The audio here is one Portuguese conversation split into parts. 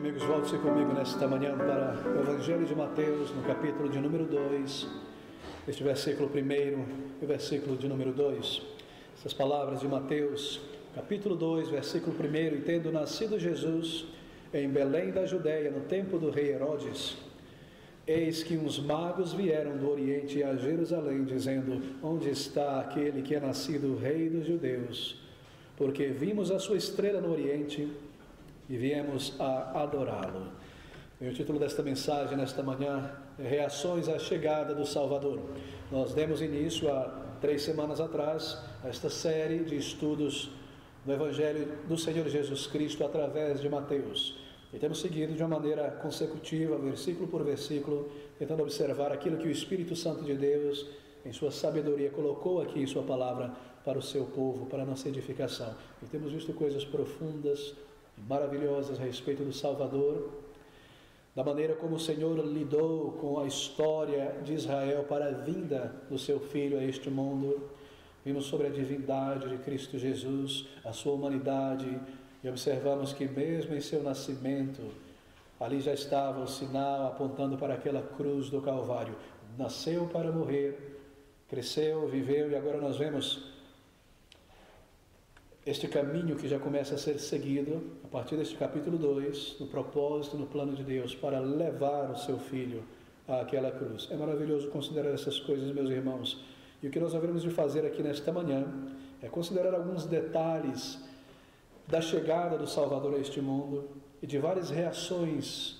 amigos, volte-se comigo nesta manhã para o Evangelho de Mateus, no capítulo de número 2, este versículo 1 e o versículo de número 2. Essas palavras de Mateus, capítulo 2, versículo 1: E tendo nascido Jesus em Belém da Judéia, no tempo do rei Herodes, eis que uns magos vieram do Oriente a Jerusalém, dizendo: Onde está aquele que é nascido rei dos judeus? Porque vimos a sua estrela no Oriente e viemos a adorá-lo. E o título desta mensagem nesta manhã é Reações à chegada do Salvador. Nós demos início há 3 semanas atrás a esta série de estudos do Evangelho do Senhor Jesus Cristo através de Mateus. E temos seguido de uma maneira consecutiva, versículo por versículo, tentando observar aquilo que o Espírito Santo de Deus, em sua sabedoria, colocou aqui em sua palavra para o seu povo, para a nossa edificação. E temos visto coisas profundas e maravilhosas a respeito do Salvador, da maneira como o Senhor lidou com a história de Israel para a vinda do seu Filho a este mundo. Vimos sobre a divindade de Cristo Jesus, a sua humanidade, e observamos que mesmo em seu nascimento, ali já estava o sinal apontando para aquela cruz do Calvário. Nasceu para morrer, cresceu, viveu, e agora nós vemos este caminho que já começa a ser seguido, a partir deste capítulo 2, no propósito, no plano de Deus, para levar o seu Filho àquela cruz. É maravilhoso considerar essas coisas, meus irmãos. E o que nós haveremos de fazer aqui nesta manhã é considerar alguns detalhes da chegada do Salvador a este mundo e de várias reações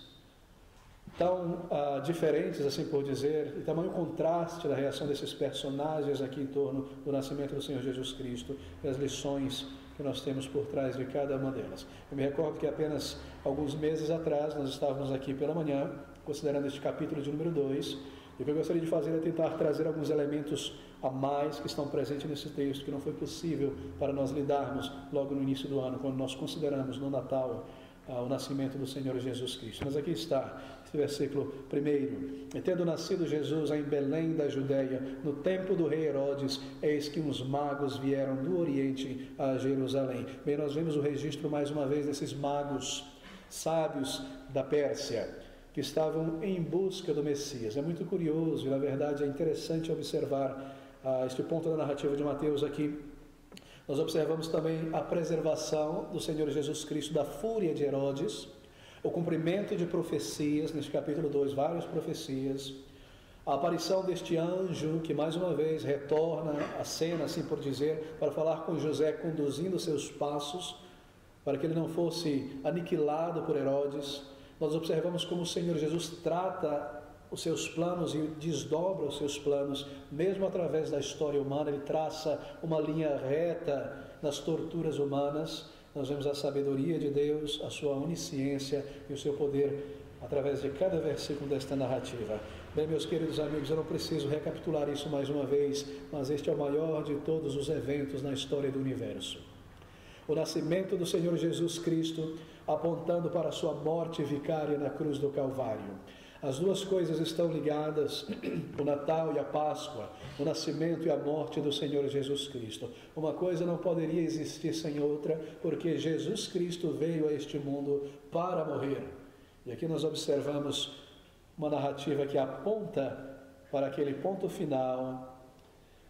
tão diferentes, assim por dizer, e tamanho contraste da reação desses personagens aqui em torno do nascimento do Senhor Jesus Cristo e as lições que nós temos por trás de cada uma delas. Eu me recordo que apenas alguns meses atrás nós estávamos aqui pela manhã, considerando este capítulo de número 2, e o que eu gostaria de fazer é tentar trazer alguns elementos a mais que estão presentes nesse texto, que não foi possível para nós lidarmos logo no início do ano, quando nós consideramos no Natal o nascimento do Senhor Jesus Cristo. Mas aqui está, esse versículo 1: E tendo nascido Jesus em Belém da Judéia, no tempo do rei Herodes, eis que uns magos vieram do Oriente a Jerusalém. Bem, nós vemos o registro mais uma vez desses magos sábios da Pérsia, que estavam em busca do Messias. É muito curioso e, na verdade, é interessante observar este ponto da narrativa de Mateus aqui. Nós observamos também a preservação do Senhor Jesus Cristo da fúria de Herodes, o cumprimento de profecias, neste capítulo 2, várias profecias, a aparição deste anjo que mais uma vez retorna à cena, assim por dizer, para falar com José, conduzindo seus passos, para que ele não fosse aniquilado por Herodes. Nós observamos como o Senhor Jesus trata os seus planos e desdobra os seus planos, mesmo através da história humana. Ele traça uma linha reta nas torturas humanas. Nós vemos a sabedoria de Deus, a sua onisciência e o seu poder através de cada versículo desta narrativa. Bem, meus queridos amigos, eu não preciso recapitular isso mais uma vez, mas este é o maior de todos os eventos na história do universo. O nascimento do Senhor Jesus Cristo, apontando para a sua morte vicária na cruz do Calvário. As duas coisas estão ligadas, o Natal e a Páscoa, o nascimento e a morte do Senhor Jesus Cristo. Uma coisa não poderia existir sem outra, porque Jesus Cristo veio a este mundo para morrer. E aqui nós observamos uma narrativa que aponta para aquele ponto final,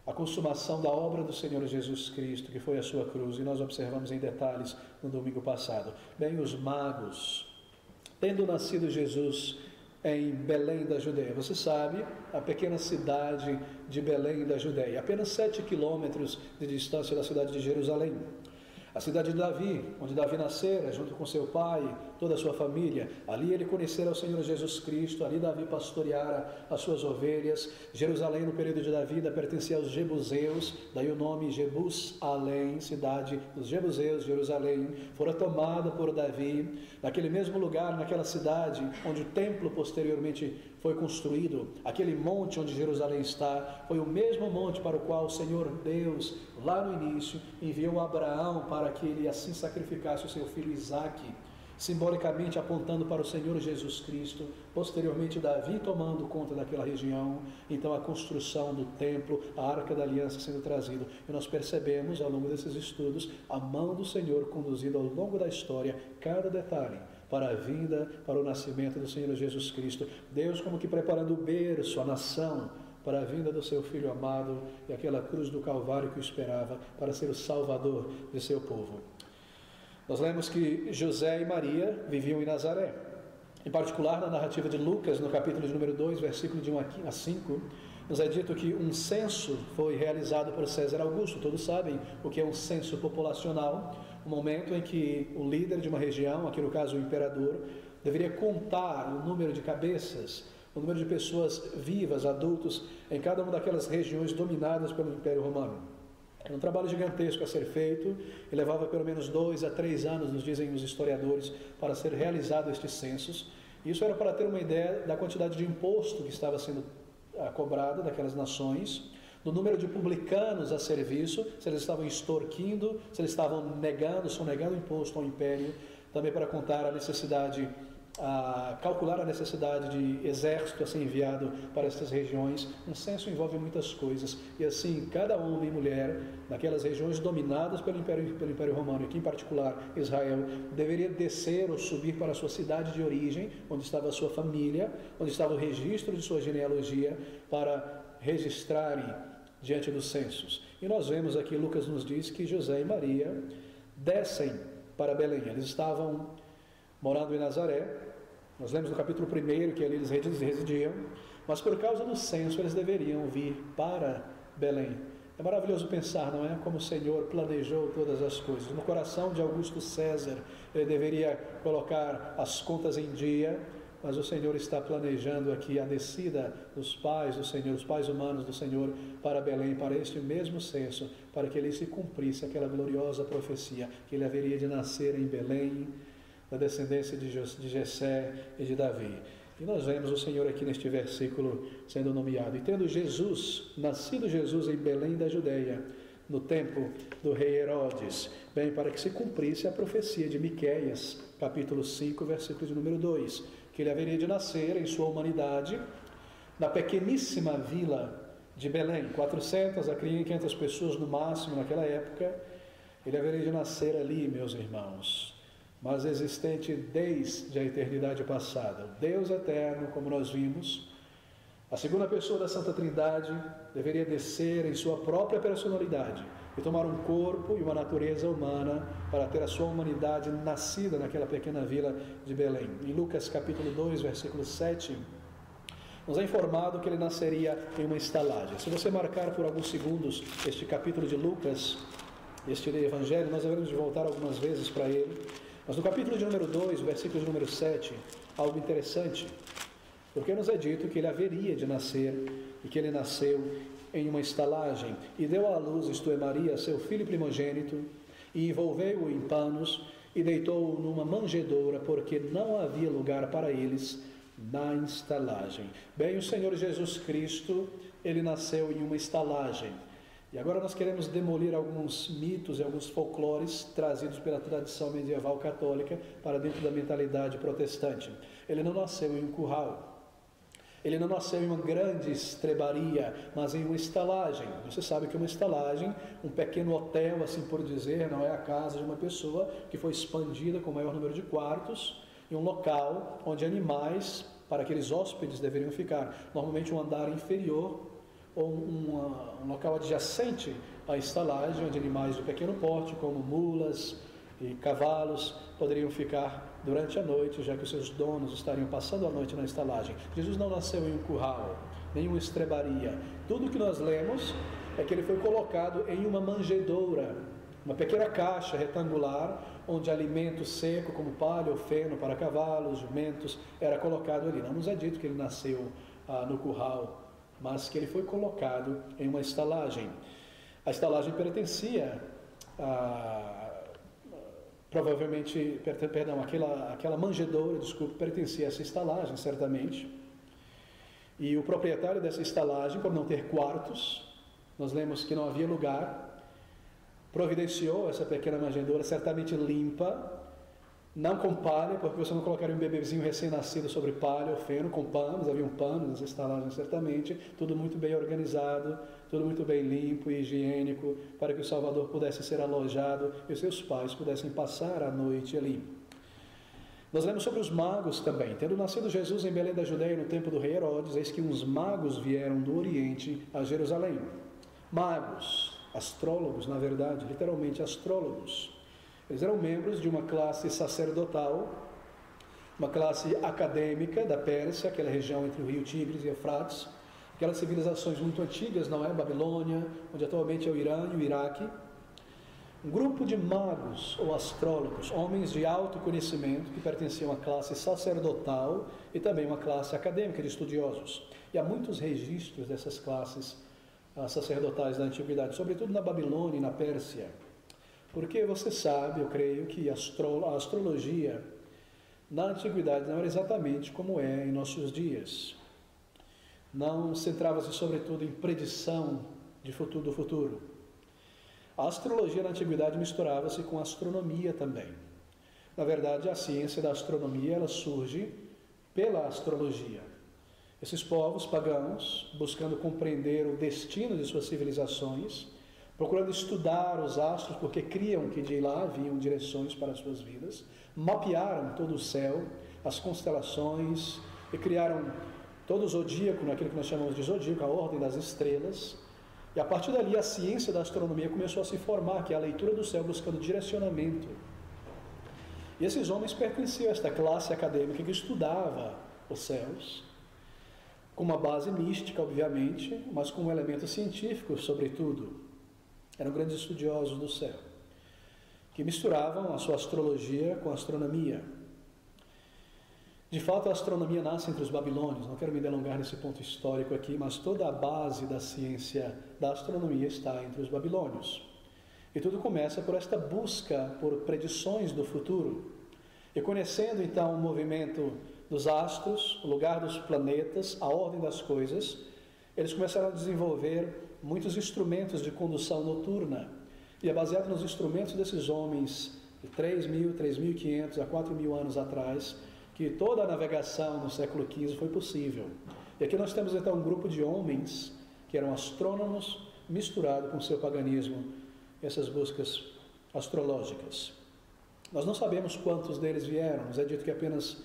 a consumação da obra do Senhor Jesus Cristo, que foi a sua cruz, e nós observamos em detalhes no domingo passado. Bem, os magos, tendo nascido Jesus em Belém da Judéia, você sabe, a pequena cidade de Belém da Judéia, apenas 7 quilômetros de distância da cidade de Jerusalém. A cidade de Davi, onde Davi nascera, junto com seu pai, toda a sua família. Ali ele conhecera o Senhor Jesus Cristo, ali Davi pastoreara as suas ovelhas. Jerusalém, no período de Davi, pertencia aos Jebuseus, daí o nome Jebusalém, cidade dos Jebuseus, Jerusalém, fora tomada por Davi. Naquele mesmo lugar, naquela cidade, onde o templo posteriormente foi construído, aquele monte onde Jerusalém está, foi o mesmo monte para o qual o Senhor Deus, lá no início, enviou Abraão para que ele assim sacrificasse o seu filho Isaque, simbolicamente apontando para o Senhor Jesus Cristo. Posteriormente Davi tomando conta daquela região, então a construção do templo, a Arca da Aliança sendo trazido, e nós percebemos ao longo desses estudos a mão do Senhor conduzindo ao longo da história cada detalhe para a vinda, para o nascimento do Senhor Jesus Cristo. Deus como que preparando o berço, a nação, para a vinda do seu Filho amado e aquela cruz do Calvário que o esperava para ser o Salvador de seu povo. Nós lemos que José e Maria viviam em Nazaré. Em particular, na narrativa de Lucas, no capítulo de número 2, versículo de 1 a 5, nos é dito que um censo foi realizado por César Augusto. Todos sabem o que é um censo populacional, um momento em que o líder de uma região, aqui no caso o imperador, deveria contar o número de cabeças, o número de pessoas vivas, adultos, em cada uma daquelas regiões dominadas pelo Império Romano. Era um trabalho gigantesco a ser feito e levava pelo menos 2 a 3 anos, nos dizem os historiadores, para ser realizado estes censos. Isso era para ter uma ideia da quantidade de imposto que estava sendo cobrado daquelas nações, do número de publicanos a serviço, se eles estavam extorquindo, se eles estavam sonegando imposto ao império, também para contar a necessidade, calcular a necessidade de exército a ser enviado para essas regiões. Um censo envolve muitas coisas, e assim, cada homem e mulher naquelas regiões dominadas pelo Império Romano, e aqui em particular Israel, deveria descer ou subir para a sua cidade de origem, onde estava a sua família, onde estava o registro de sua genealogia, para registrarem diante dos censos. E nós vemos aqui, Lucas nos diz que José e Maria descem para Belém. Eles estavam morando em Nazaré. Nós lemos no capítulo 1 que ali eles residiam, mas por causa do censo eles deveriam vir para Belém. É maravilhoso pensar, não é? Como o Senhor planejou todas as coisas. No coração de Augusto César, ele deveria colocar as contas em dia, mas o Senhor está planejando aqui a descida dos pais do Senhor, os pais humanos do Senhor, para Belém, para este mesmo censo, para que ele se cumprisse aquela gloriosa profecia, que ele haveria de nascer em Belém, da descendência de Jessé e de Davi. E nós vemos o Senhor aqui neste versículo sendo nomeado. E tendo nascido Jesus em Belém da Judeia, no tempo do rei Herodes, bem, para que se cumprisse a profecia de Miqueias, capítulo 5, versículo de número 2, que ele haveria de nascer em sua humanidade, na pequeníssima vila de Belém, 400 a 500 pessoas no máximo naquela época. Ele haveria de nascer ali, meus irmãos, mas existente desde a eternidade passada. O Deus eterno, como nós vimos, a segunda pessoa da Santa Trindade, deveria descer em sua própria personalidade e tomar um corpo e uma natureza humana para ter a sua humanidade nascida naquela pequena vila de Belém. Em Lucas capítulo 2, versículo 7, nos é informado que ele nasceria em uma estalagem. Se você marcar por alguns segundos este capítulo de Lucas, este evangelho, nós devemos voltar algumas vezes para ele. Mas no capítulo de número 2, versículo de número 7, algo interessante, porque nos é dito que ele haveria de nascer, e que ele nasceu em uma estalagem, e deu à luz, isto é, Maria, seu filho primogênito, e envolveu-o em panos, e deitou-o numa manjedoura, porque não havia lugar para eles na estalagem. Bem, o Senhor Jesus Cristo, ele nasceu em uma estalagem. E agora nós queremos demolir alguns mitos e alguns folclores trazidos pela tradição medieval católica para dentro da mentalidade protestante. Ele não nasceu em um curral, ele não nasceu em uma grande estrebaria, mas em uma estalagem. Você sabe que uma estalagem, um pequeno hotel, assim por dizer, não é a casa de uma pessoa que foi expandida com maior número de quartos, em um local onde animais, para aqueles hóspedes, deveriam ficar. Normalmente um andar inferior, ou um local adjacente à estalagem, onde animais de pequeno porte, como mulas e cavalos, poderiam ficar durante a noite, já que os seus donos estariam passando a noite na estalagem. Jesus não nasceu em um curral, nem uma estrebaria. Tudo o que nós lemos é que ele foi colocado em uma manjedoura, uma pequena caixa retangular, onde alimento seco, como palha ou feno para cavalos, jumentos, era colocado ali. Não nos é dito que ele nasceu no curral, mas que ele foi colocado em uma estalagem. A estalagem pertencia provavelmente, aquela manjedoura, pertencia a essa estalagem, certamente. E o proprietário dessa estalagem, por não ter quartos, nós lemos que não havia lugar, providenciou essa pequena manjedoura, certamente limpa, não com palha, porque você não colocaria um bebezinho recém-nascido sobre palha ou feno, com panos, havia um pano nessa estalagem certamente, tudo muito bem organizado, tudo muito bem limpo e higiênico, para que o Salvador pudesse ser alojado e os seus pais pudessem passar a noite ali. Nós lemos sobre os magos também. Tendo nascido Jesus em Belém da Judeia no tempo do rei Herodes, eis que uns magos vieram do Oriente a Jerusalém. Magos, astrólogos, na verdade, literalmente astrólogos. Eles eram membros de uma classe sacerdotal, uma classe acadêmica da Pérsia, aquela região entre o rio Tigres e Eufrates, aquelas civilizações muito antigas, não é? Babilônia, onde atualmente é o Irã e o Iraque. Um grupo de magos ou astrólogos, homens de alto conhecimento que pertenciam à classe sacerdotal e também uma classe acadêmica de estudiosos. E há muitos registros dessas classes sacerdotais da antiguidade, sobretudo na Babilônia e na Pérsia. Porque você sabe, eu creio, que a astrologia na antiguidade não era exatamente como é em nossos dias. Não centrava-se sobretudo em predição do futuro. A astrologia na antiguidade misturava-se com a astronomia também. Na verdade, a ciência da astronomia ela surge pela astrologia. Esses povos pagãos, buscando compreender o destino de suas civilizações, procurando estudar os astros, porque criam que de lá haviam direções para as suas vidas, mapearam todo o céu, as constelações, e criaram todo o zodíaco, naquilo que nós chamamos de zodíaco, a ordem das estrelas. E a partir dali a ciência da astronomia começou a se formar, que é a leitura do céu buscando direcionamento. E esses homens pertenciam a esta classe acadêmica que estudava os céus, com uma base mística, obviamente, mas com um elemento científico, sobretudo. Eram grandes estudiosos do céu, que misturavam a sua astrologia com a astronomia. De fato, a astronomia nasce entre os babilônios, não quero me delongar nesse ponto histórico aqui, mas toda a base da ciência da astronomia está entre os babilônios. E tudo começa por esta busca por predições do futuro. E conhecendo então o movimento dos astros, o lugar dos planetas, a ordem das coisas, eles começaram a desenvolver muitos instrumentos de condução noturna. E é baseado nos instrumentos desses homens de 3.000, 3.500 a 4.000 anos atrás, que toda a navegação no século XV foi possível. E aqui nós temos então um grupo de homens que eram astrônomos misturado com o seu paganismo, essas buscas astrológicas. Nós não sabemos quantos deles vieram, nos é dito que apenas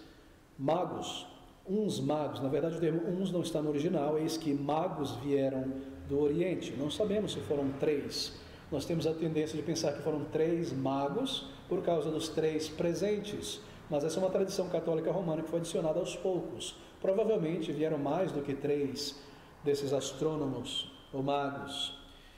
magos, uns magos, na verdade o termo uns não está no original, eis que magos vieram do Oriente. Não sabemos se foram 3. Nós temos a tendência de pensar que foram 3 magos por causa dos 3 presentes. Mas essa é uma tradição católica romana que foi adicionada aos poucos. Provavelmente vieram mais do que 3 desses astrônomos ou magos.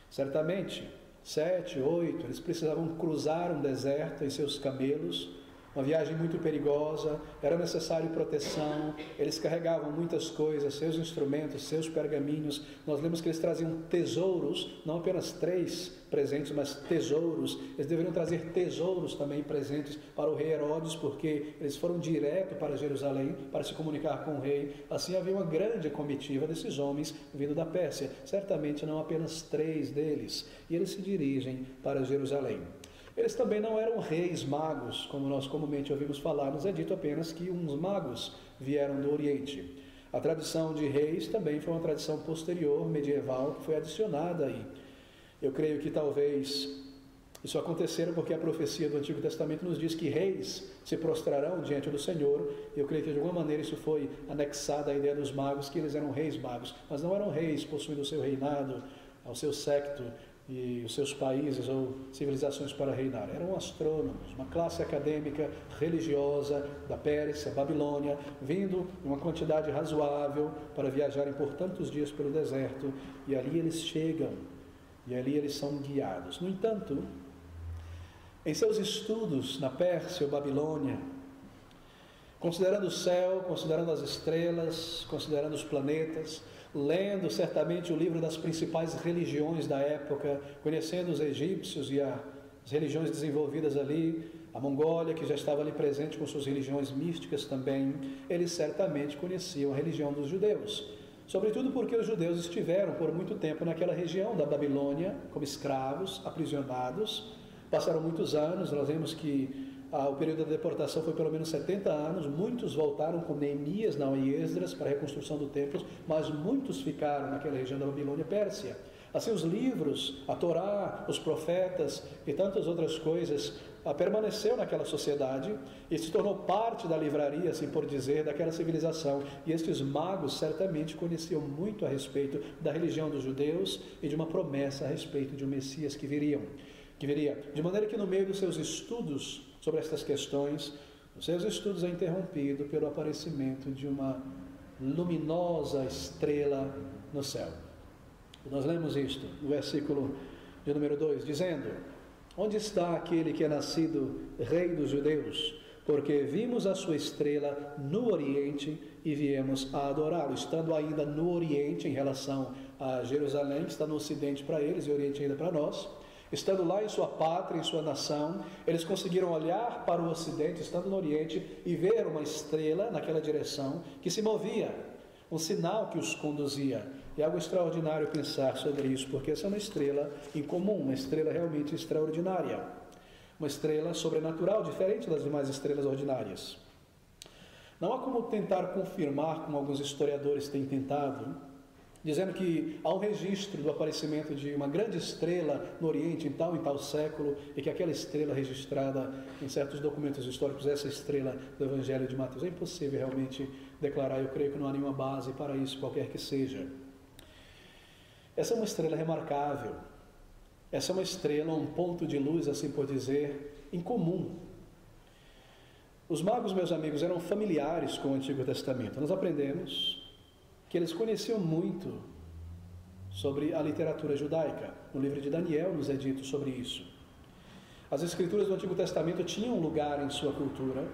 Certamente, 7, 8, eles precisavam cruzar um deserto em seus camelos, uma viagem muito perigosa, era necessário proteção, eles carregavam muitas coisas, seus instrumentos, seus pergaminhos. Nós lemos que eles traziam tesouros, não apenas 3 presentes, mas tesouros. Eles deveriam trazer tesouros também presentes para o rei Herodes, porque eles foram direto para Jerusalém para se comunicar com o rei. Assim havia uma grande comitiva desses homens vindo da Pérsia, certamente não apenas 3 deles, e eles se dirigem para Jerusalém. Eles também não eram reis magos, como nós comumente ouvimos falar, nos é dito apenas que uns magos vieram do Oriente. A tradição de reis também foi uma tradição posterior, medieval, que foi adicionada aí. Eu creio que talvez isso acontecera porque a profecia do Antigo Testamento nos diz que reis se prostrarão diante do Senhor. Eu creio que de alguma maneira isso foi anexado à ideia dos magos, que eles eram reis magos, mas não eram reis possuindo o seu reinado, o seu séquito, e os seus países ou civilizações para reinar. Eram astrônomos, uma classe acadêmica religiosa da Pérsia, Babilônia, vindo em uma quantidade razoável para viajarem por tantos dias pelo deserto, e ali eles chegam, e ali eles são guiados. No entanto, em seus estudos na Pérsia ou Babilônia, considerando o céu, considerando as estrelas, considerando os planetas, lendo certamente o livro das principais religiões da época, conhecendo os egípcios e as religiões desenvolvidas ali, a Mongólia, que já estava ali presente com suas religiões místicas também, eles certamente conheciam a religião dos judeus. Sobretudo porque os judeus estiveram por muito tempo naquela região da Babilônia, como escravos, aprisionados, passaram muitos anos. Nós vemos que o período da deportação foi pelo menos 70 anos, muitos voltaram com Neemias, Naão e Esdras para a reconstrução do templo, mas muitos ficaram naquela região da Babilônia e Pérsia. Assim, os livros, a Torá, os profetas e tantas outras coisas permaneceu naquela sociedade e se tornou parte da livraria, assim por dizer, daquela civilização. E estes magos certamente conheciam muito a respeito da religião dos judeus e de uma promessa a respeito de um Messias que viria. De maneira que no meio dos seus estudos sobre estas questões, os seus estudos é interrompido pelo aparecimento de uma luminosa estrela no céu. E nós lemos isto no versículo de número 2, dizendo: onde está aquele que é nascido rei dos judeus? Porque vimos a sua estrela no Oriente e viemos a adorá-lo. Estando ainda no Oriente em relação a Jerusalém, que está no Ocidente para eles e Oriente ainda para nós, estando lá em sua pátria, em sua nação, eles conseguiram olhar para o Ocidente, estando no Oriente, e ver uma estrela naquela direção que se movia, um sinal que os conduzia. É algo extraordinário pensar sobre isso, porque essa é uma estrela incomum, uma estrela realmente extraordinária, uma estrela sobrenatural, diferente das demais estrelas ordinárias. Não há como tentar confirmar, como alguns historiadores têm tentado, dizendo que há um registro do aparecimento de uma grande estrela no Oriente em tal século, e que aquela estrela registrada em certos documentos históricos, essa estrela do Evangelho de Mateus. É impossível realmente declarar, eu creio que não há nenhuma base para isso, qualquer que seja. Essa é uma estrela remarcável, essa é uma estrela, um ponto de luz, assim por dizer, incomum. Os magos, meus amigos, eram familiares com o Antigo Testamento. Nós aprendemos que eles conheciam muito sobre a literatura judaica. No livro de Daniel nos é dito sobre isso. As escrituras do Antigo Testamento tinham um lugar em sua cultura,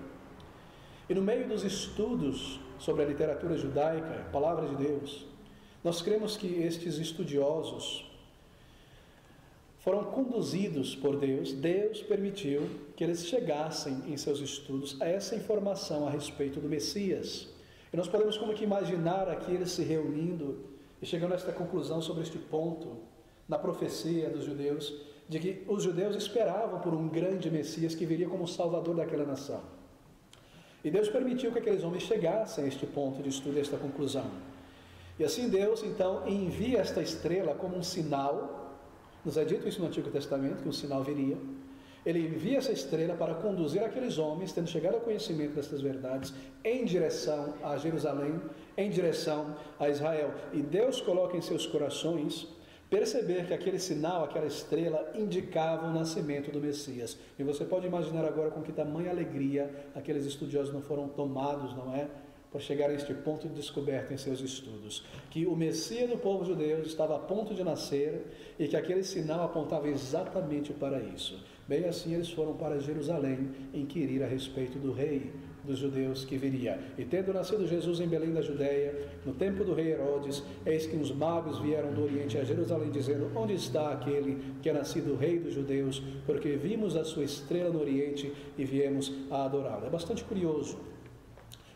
e no meio dos estudos sobre a literatura judaica, a palavra de Deus, nós cremos que estes estudiosos foram conduzidos por Deus. Deus permitiu que eles chegassem em seus estudos a essa informação a respeito do Messias. E nós podemos como que imaginar aqui eles se reunindo e chegando a esta conclusão sobre este ponto na profecia dos judeus, de que os judeus esperavam por um grande Messias que viria como Salvador daquela nação. E Deus permitiu que aqueles homens chegassem a este ponto de estudo, a esta conclusão. E assim Deus, então, envia esta estrela como um sinal. Nos é dito isso no Antigo Testamento, que um sinal viria. Ele envia essa estrela para conduzir aqueles homens, tendo chegado ao conhecimento destas verdades, em direção a Jerusalém, em direção a Israel. E Deus coloca em seus corações perceber que aquele sinal, aquela estrela, indicava o nascimento do Messias. E você pode imaginar agora com que tamanha alegria aqueles estudiosos não foram tomados, não é? Por chegar a este ponto de descoberta em seus estudos, que o Messias do povo judeu estava a ponto de nascer e que aquele sinal apontava exatamente para isso. Bem assim, eles foram para Jerusalém inquirir a respeito do rei dos judeus que viria. E tendo nascido Jesus em Belém da Judéia, no tempo do rei Herodes, eis que os magos vieram do Oriente a Jerusalém, dizendo: onde está aquele que é nascido rei dos judeus? Porque vimos a sua estrela no Oriente e viemos a adorá-lo. É bastante curioso,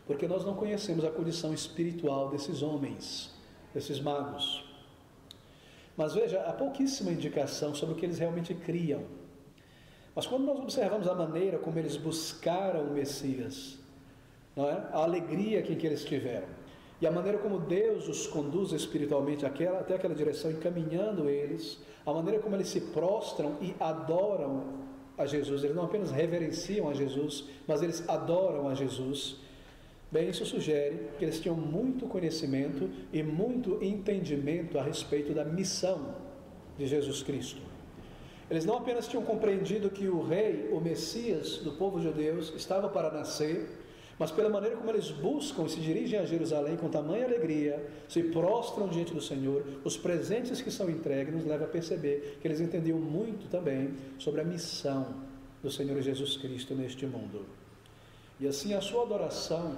porque nós não conhecemos a condição espiritual desses homens, desses magos. Mas veja, há pouquíssima indicação sobre o que eles realmente criam. Mas quando nós observamos a maneira como eles buscaram o Messias, não é? A alegria que eles tiveram, e a maneira como Deus os conduz espiritualmente até aquela direção, encaminhando eles, a maneira como eles se prostram e adoram a Jesus. Eles não apenas reverenciam a Jesus, mas eles adoram a Jesus. Bem, isso sugere que eles tinham muito conhecimento e muito entendimento a respeito da missão de Jesus Cristo. Eles não apenas tinham compreendido que o rei, o Messias do povo judeu, estava para nascer, mas pela maneira como eles buscam e se dirigem a Jerusalém com tamanha alegria, se prostram diante do Senhor, os presentes que são entregues nos levam a perceber que eles entendiam muito também sobre a missão do Senhor Jesus Cristo neste mundo. E assim a sua adoração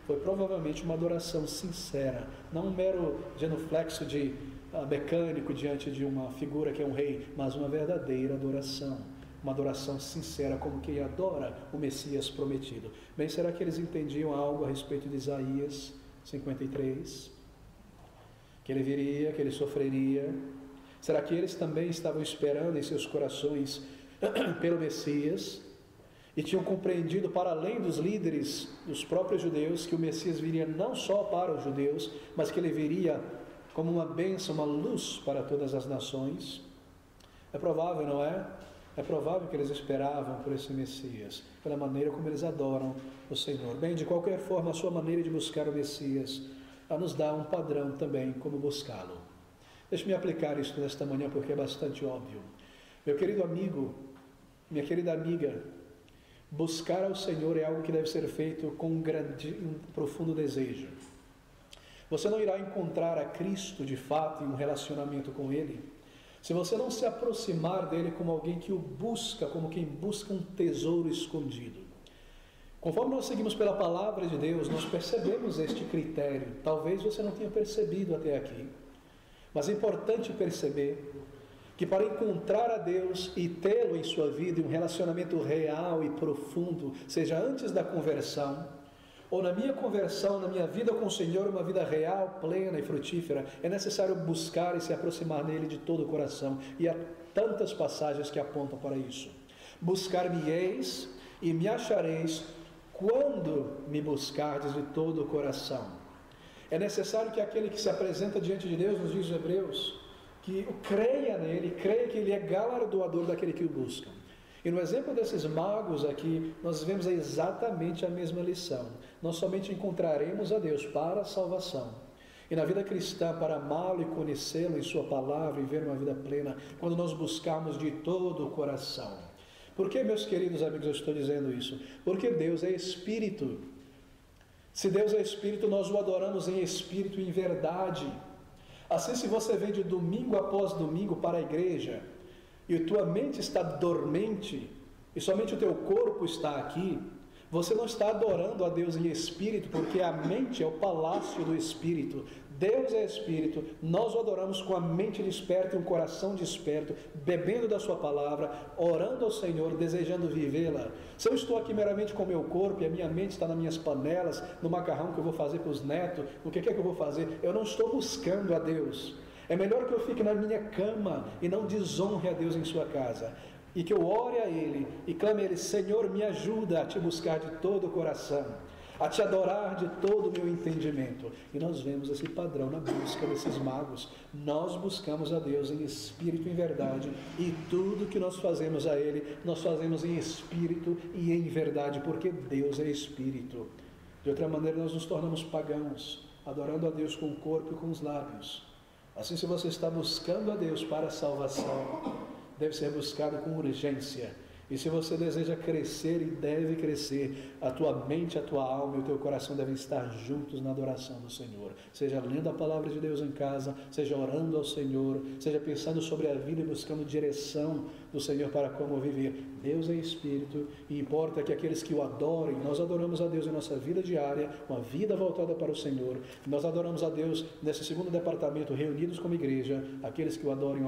foi provavelmente uma adoração sincera, não um mero genuflexo mecânico diante de uma figura que é um rei, mas uma verdadeira adoração, uma adoração sincera, como quem adora o Messias prometido. Bem, será que eles entendiam algo a respeito de Isaías 53? Que ele viria, que ele sofreria? Será que eles também estavam esperando em seus corações pelo Messias? E tinham compreendido, para além dos líderes, dos próprios judeus, que o Messias viria não só para os judeus, mas que ele viria como uma bênção, uma luz para todas as nações. É provável, não é? É provável que eles esperavam por esse Messias, pela maneira como eles adoram o Senhor. Bem, de qualquer forma, a sua maneira de buscar o Messias nos dá um padrão também como buscá-lo. Deixe-me aplicar isso nesta manhã porque é bastante óbvio. Meu querido amigo, minha querida amiga, buscar ao Senhor é algo que deve ser feito com um profundo desejo. Você não irá encontrar a Cristo de fato em um relacionamento com Ele se você não se aproximar dele como alguém que o busca, como quem busca um tesouro escondido. Conforme nós seguimos pela palavra de Deus, nós percebemos este critério. Talvez você não tenha percebido até aqui, mas é importante perceber que para encontrar a Deus e tê-lo em sua vida, em um relacionamento real e profundo, seja antes da conversão, ou na minha conversão, na minha vida com o Senhor, uma vida real, plena e frutífera, é necessário buscar e se aproximar dele de todo o coração. E há tantas passagens que apontam para isso. Buscar-me-eis e me achareis quando me buscardes de todo o coração. É necessário que aquele que se apresenta diante de Deus, nos diz os Hebreus, que creia nele, creia que ele é galardoador daquele que o busca. E no exemplo desses magos aqui, nós vemos exatamente a mesma lição. Nós somente encontraremos a Deus para a salvação. E na vida cristã, para amá-lo e conhecê-lo em sua palavra e ver uma vida plena, quando nós buscarmos de todo o coração. Por que, meus queridos amigos, eu estou dizendo isso? Porque Deus é Espírito. Se Deus é Espírito, nós o adoramos em Espírito e em verdade. Assim, se você vem de domingo após domingo para a igreja, e tua mente está dormente, e somente o teu corpo está aqui, você não está adorando a Deus em Espírito, porque a mente é o palácio do Espírito. Deus é Espírito, nós o adoramos com a mente desperta e um coração desperto, bebendo da sua palavra, orando ao Senhor, desejando vivê-la. Se eu estou aqui meramente com o meu corpo e a minha mente está nas minhas panelas, no macarrão que eu vou fazer para os netos, o que é que eu vou fazer? Eu não estou buscando a Deus. É melhor que eu fique na minha cama e não desonre a Deus em sua casa. E que eu ore a Ele e clame a Ele: Senhor, me ajuda a te buscar de todo o coração, a te adorar de todo o meu entendimento. E nós vemos esse padrão na busca desses magos. Nós buscamos a Deus em espírito e em verdade, e tudo que nós fazemos a Ele, nós fazemos em espírito e em verdade, porque Deus é espírito. De outra maneira, nós nos tornamos pagãos, adorando a Deus com o corpo e com os lábios. Assim, se você está buscando a Deus para a salvação, deve ser buscado com urgência. E se você deseja crescer, e deve crescer, a tua mente, a tua alma e o teu coração devem estar juntos na adoração do Senhor. Seja lendo a palavra de Deus em casa, seja orando ao Senhor, seja pensando sobre a vida e buscando direção do Senhor para como viver. Deus é Espírito e importa que aqueles que o adorem, nós adoramos a Deus em nossa vida diária, uma vida voltada para o Senhor. Nós adoramos a Deus nesse segundo departamento, reunidos como igreja, aqueles que o adorem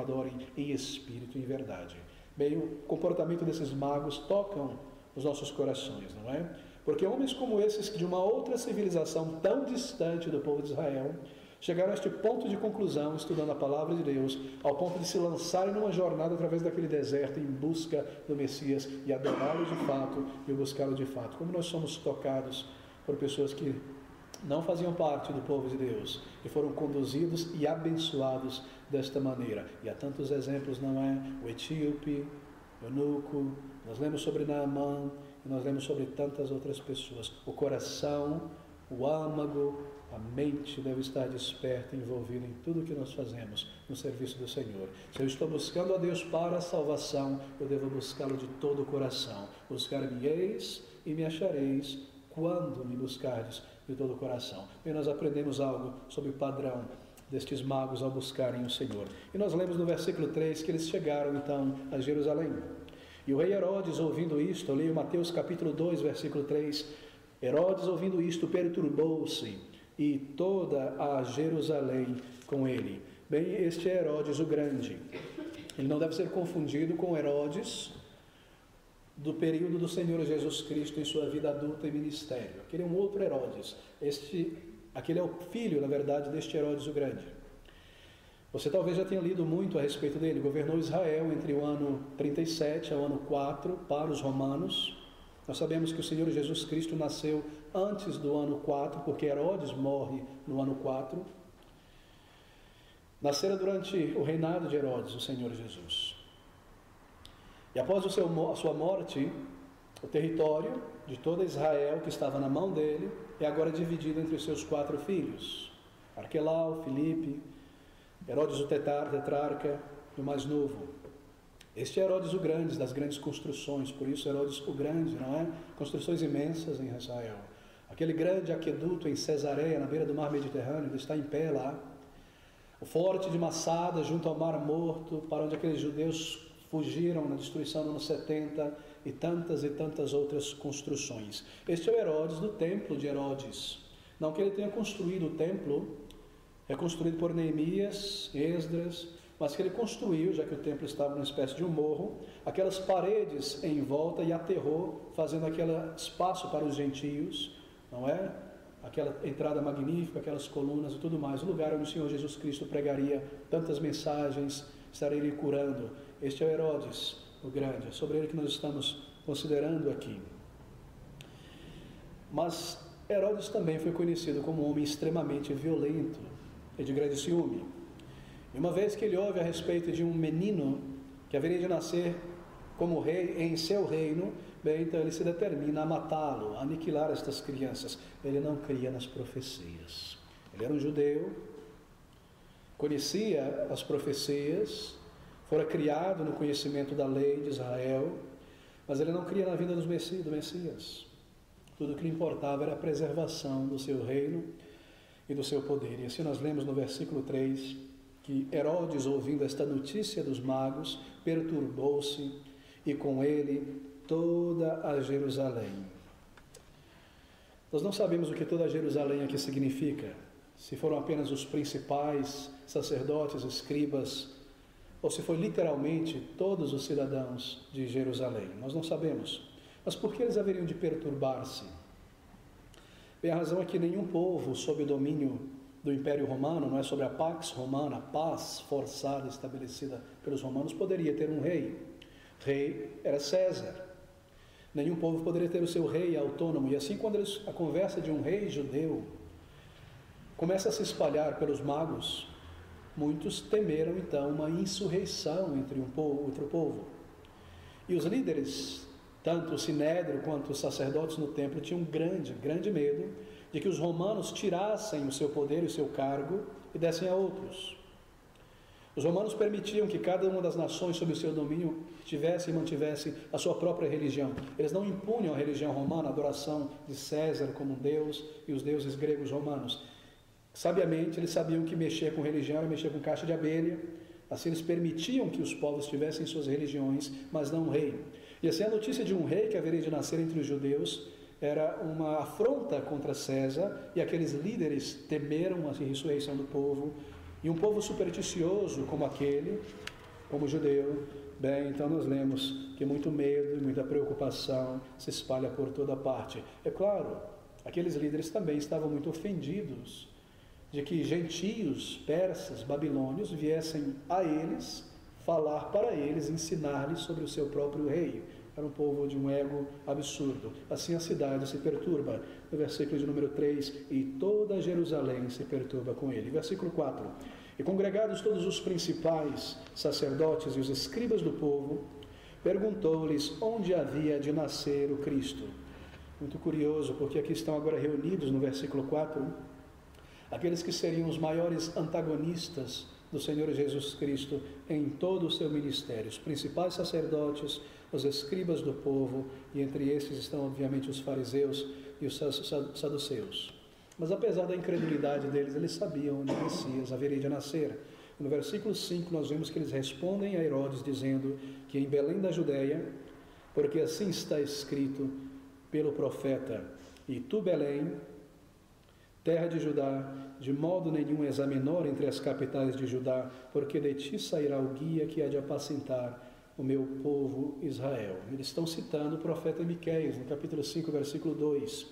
em espírito e em verdade. Bem, o comportamento desses magos tocam os nossos corações, não é? Porque homens como esses, de uma outra civilização tão distante do povo de Israel, chegaram a este ponto de conclusão, estudando a palavra de Deus, ao ponto de se lançarem numa jornada através daquele deserto em busca do Messias e adorá-lo de fato e o buscá-lo de fato. Como nós somos tocados por pessoas que não faziam parte do povo de Deus e foram conduzidos e abençoados desta maneira. E há tantos exemplos, não é? O etíope, o eunuco, nós lemos sobre Naamã e nós lemos sobre tantas outras pessoas. O coração, o âmago, a mente deve estar desperta, envolvida em tudo o que nós fazemos no serviço do Senhor. Se eu estou buscando a Deus para a salvação, eu devo buscá-lo de todo o coração. Buscar-me-eis e me achareis quando me buscardes de todo o coração. E nós aprendemos algo sobre o padrão destes magos ao buscarem o Senhor. E nós lemos no versículo 3 que eles chegaram então a Jerusalém. E o rei Herodes, ouvindo isto, eu leio Mateus capítulo 2, versículo 3, Herodes, ouvindo isto, perturbou-se, e toda a Jerusalém com ele. Bem, este é Herodes o Grande. Ele não deve ser confundido com Herodes do período do Senhor Jesus Cristo em sua vida adulta e ministério. Aquele é um outro Herodes. Aquele é o filho, na verdade, deste Herodes o Grande. Você talvez já tenha lido muito a respeito dele. Governou Israel entre o ano 37 ao ano 4 para os romanos. Nós sabemos que o Senhor Jesus Cristo nasceu antes do ano 4, porque Herodes morre no ano 4. Nascera durante o reinado de Herodes, o Senhor Jesus. E após a sua morte, o território de toda Israel que estava na mão dele é agora dividido entre os seus 4 filhos: Arquelau, Filipe, Herodes o tetrarca e o mais novo. Este é Herodes o Grande, das grandes construções, por isso Herodes o Grande, não é? Construções imensas em Israel. Aquele grande aqueduto em Cesareia, na beira do mar Mediterrâneo, ele está em pé lá. O forte de Massada, junto ao Mar Morto, para onde aqueles judeus fugiram na destruição no ano 70, e tantas outras construções. Este é o Herodes do templo de Herodes. Não que ele tenha construído o templo, é construído por Neemias, Esdras, mas que ele construiu, já que o templo estava numa espécie de um morro, aquelas paredes em volta e aterrou, fazendo aquele espaço para os gentios, não é? Aquela entrada magnífica, aquelas colunas e tudo mais, o lugar onde o Senhor Jesus Cristo pregaria tantas mensagens, estaria ele curando. Este é o Herodes, o Grande, é sobre ele que nós estamos considerando aqui. Mas Herodes também foi conhecido como um homem extremamente violento e de grande ciúme. E uma vez que ele ouve a respeito de um menino que haveria de nascer como rei em seu reino, bem, então ele se determina a matá-lo, a aniquilar estas crianças. Ele não cria nas profecias. Ele era um judeu, conhecia as profecias, fora criado no conhecimento da lei de Israel, mas ele não cria na vinda do Messias. Tudo o que lhe importava era a preservação do seu reino e do seu poder. E assim nós lemos no versículo 3, que Herodes, ouvindo esta notícia dos magos, perturbou-se, e com ele toda a Jerusalém. Nós não sabemos o que toda a Jerusalém aqui significa, se foram apenas os principais, sacerdotes, escribas, ou se foi literalmente todos os cidadãos de Jerusalém. Nós não sabemos. Mas por que eles haveriam de perturbar-se? Bem, a razão é que nenhum povo sob o domínio do Império Romano, não é, sobre a Pax Romana, a paz forçada estabelecida pelos romanos, poderia ter um rei. Rei era César. Nenhum povo poderia ter o seu rei autônomo. E assim, quando a conversa de um rei judeu começa a se espalhar pelos magos, muitos temeram então uma insurreição entre outro povo. E os líderes, tanto o sinédrio quanto os sacerdotes no templo, tinham grande medo de que os romanos tirassem o seu poder e o seu cargo e dessem a outros. Os romanos permitiam que cada uma das nações sob o seu domínio tivesse e mantivesse a sua própria religião. Eles não impunham a religião romana, a adoração de César como Deus e os deuses gregos romanos. Sabiamente, eles sabiam que mexer com religião era mexer com caixa de abelha. Assim, eles permitiam que os povos tivessem suas religiões, mas não um rei. E assim, a notícia de um rei que haveria de nascer entre os judeus era uma afronta contra César, e aqueles líderes temeram a ressurreição do povo. E um povo supersticioso como aquele, como o judeu, bem, então nós lemos que muito medo e muita preocupação se espalha por toda parte. É claro, aqueles líderes também estavam muito ofendidos de que gentios, persas, babilônios viessem a eles, falar para eles, ensinar-lhes sobre o seu próprio rei. Era um povo de um ego absurdo. Assim a cidade se perturba. No versículo de número 3, e toda Jerusalém se perturba com ele. Versículo 4, e congregados todos os principais sacerdotes e os escribas do povo, perguntou-lhes onde havia de nascer o Cristo. Muito curioso, porque aqui estão agora reunidos no versículo 4, aqueles que seriam os maiores antagonistas do Senhor Jesus Cristo em todo o seu ministério, os principais sacerdotes, os escribas do povo, e entre esses estão obviamente os fariseus e os saduceus. Mas apesar da incredulidade deles, eles sabiam onde o Messias haveria de nascer. No versículo 5 nós vemos que eles respondem a Herodes dizendo que em Belém da Judéia, porque assim está escrito pelo profeta, e tu, Belém, terra de Judá, de modo nenhum és a menor entre as capitais de Judá, porque de ti sairá o guia que há de apacentar o meu povo Israel. Eles estão citando o profeta Miqueias, no capítulo 5, versículo 2.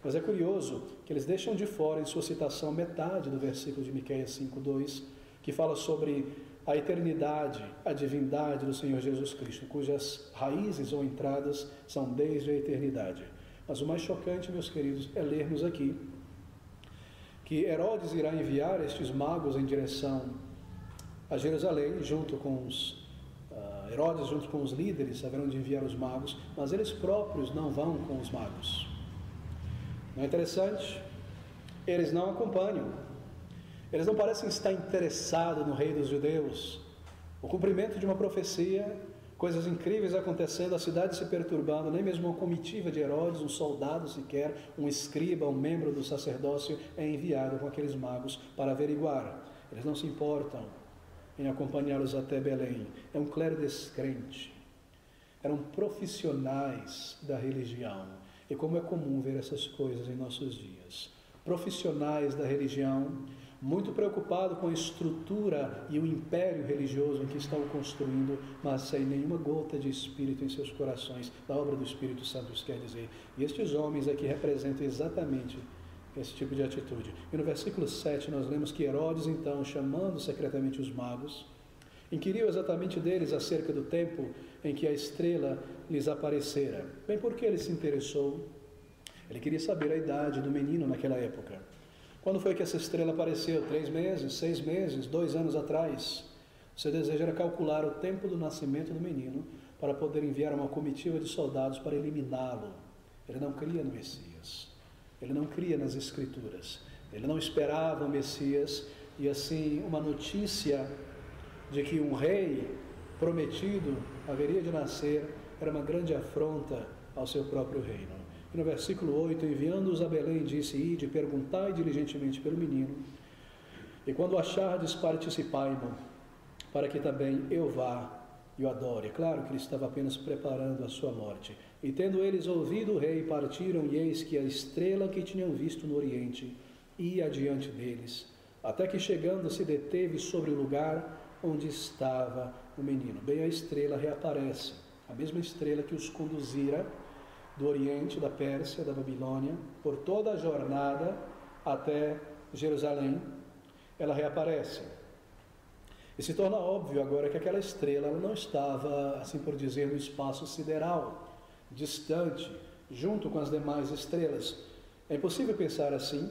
Mas é curioso que eles deixam de fora em sua citação metade do versículo de Miqueias 5, 2, que fala sobre a eternidade, a divindade do Senhor Jesus Cristo, cujas raízes ou entradas são desde a eternidade. Mas o mais chocante, meus queridos, é lermos aqui que Herodes irá enviar estes magos em direção a Jerusalém, junto com os Herodes, junto com os líderes, haverão de enviar os magos, mas eles próprios não vão com os magos. Não é interessante? Eles não acompanham. Eles não parecem estar interessados no rei dos judeus. O cumprimento de uma profecia, coisas incríveis acontecendo, a cidade se perturbando, nem mesmo uma comitiva de Herodes, um soldado sequer, um escriba, um membro do sacerdócio é enviado com aqueles magos para averiguar. Eles não se importam em acompanhá-los até Belém. É um clero descrente. Eram profissionais da religião. E como é comum ver essas coisas em nossos dias. Profissionais da religião, muito preocupados com a estrutura e o império religioso em que estão construindo, mas sem nenhuma gota de Espírito em seus corações, da obra do Espírito Santo, isso quer dizer. E estes homens aqui representam exatamente esse tipo de atitude. E no versículo 7 nós lemos que Herodes, então, chamando secretamente os magos, inquiriu exatamente deles acerca do tempo em que a estrela lhes aparecera. Bem, por que ele se interessou? Ele queria saber a idade do menino naquela época. Quando foi que essa estrela apareceu? 3 meses, 6 meses, 2 anos atrás? Seu desejo era calcular o tempo do nascimento do menino para poder enviar uma comitiva de soldados para eliminá-lo. Ele não cria no Messias. Ele não cria nas Escrituras. Ele não esperava o Messias. E assim, uma notícia de que um rei prometido haveria de nascer era uma grande afronta ao seu próprio reino. E no versículo 8, enviando-os a Belém, disse: Ide, perguntai diligentemente pelo menino, e quando o achardes, participai-mo, para que também eu vá e o adore. É claro que ele estava apenas preparando a sua morte. E tendo eles ouvido o rei, partiram, e eis que a estrela que tinham visto no oriente ia adiante deles, até que chegando se deteve sobre o lugar onde estava o menino. Bem, a estrela reaparece, a mesma estrela que os conduzira do Oriente, da Pérsia, da Babilônia, por toda a jornada até Jerusalém, ela reaparece. E se torna óbvio agora que aquela estrela ela não estava, assim por dizer, no espaço sideral, distante, junto com as demais estrelas. É impossível pensar assim,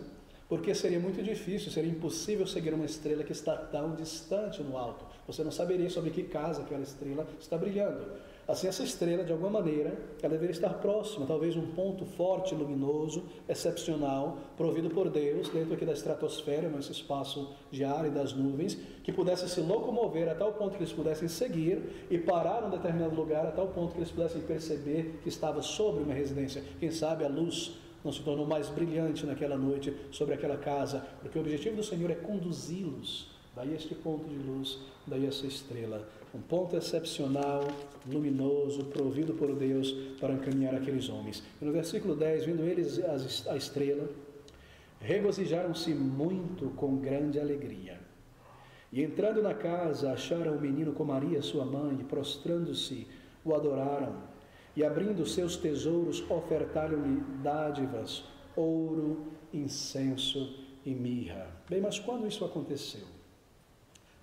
porque seria muito difícil, seria impossível seguir uma estrela que está tão distante no alto. Você não saberia sobre que casa aquela estrela está brilhando. Assim, essa estrela, de alguma maneira, ela deveria estar próxima, talvez um ponto forte, luminoso, excepcional, provido por Deus, dentro aqui da estratosfera, nesse espaço de ar e das nuvens, que pudesse se locomover a tal ponto que eles pudessem seguir e parar em um determinado lugar, a tal ponto que eles pudessem perceber que estava sobre uma residência. Quem sabe a luz não se tornou mais brilhante naquela noite sobre aquela casa, porque o objetivo do Senhor é conduzi-los. Daí este ponto de luz, daí essa estrela. Um ponto excepcional, luminoso, provido por Deus para encaminhar aqueles homens. E no versículo 10, vendo eles a estrela, regozijaram-se muito com grande alegria. E entrando na casa, acharam o menino com Maria, sua mãe, e prostrando-se, o adoraram. E abrindo seus tesouros, ofertaram-lhe dádivas, ouro, incenso e mirra. Bem, mas quando isso aconteceu?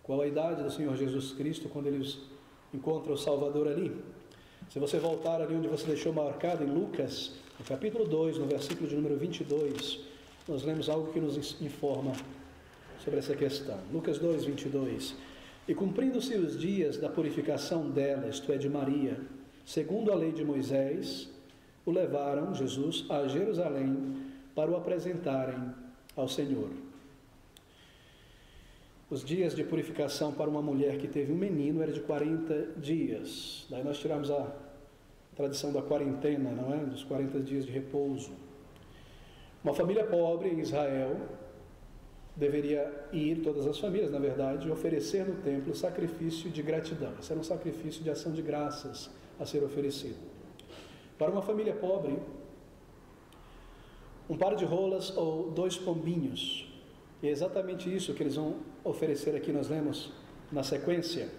Qual a idade do Senhor Jesus Cristo quando eles encontram o Salvador ali? Se você voltar ali onde você deixou marcado, em Lucas, no capítulo 2, no versículo de número 22, nós lemos algo que nos informa sobre essa questão. Lucas 2, 22. E cumprindo-se os dias da purificação dela, isto é, de Maria, segundo a lei de Moisés, o levaram, Jesus, a Jerusalém para o apresentarem ao Senhor. Os dias de purificação para uma mulher que teve um menino era de 40 dias. Daí nós tiramos a tradição da quarentena, não é? Dos 40 dias de repouso. Uma família pobre em Israel deveria ir, todas as famílias, na verdade, oferecer no templo sacrifício de gratidão. Esse era um sacrifício de ação de graças a ser oferecido. Para uma família pobre, um par de rolas ou 2 pombinhos. E é exatamente isso que eles vão oferecer aqui, nós lemos na sequência.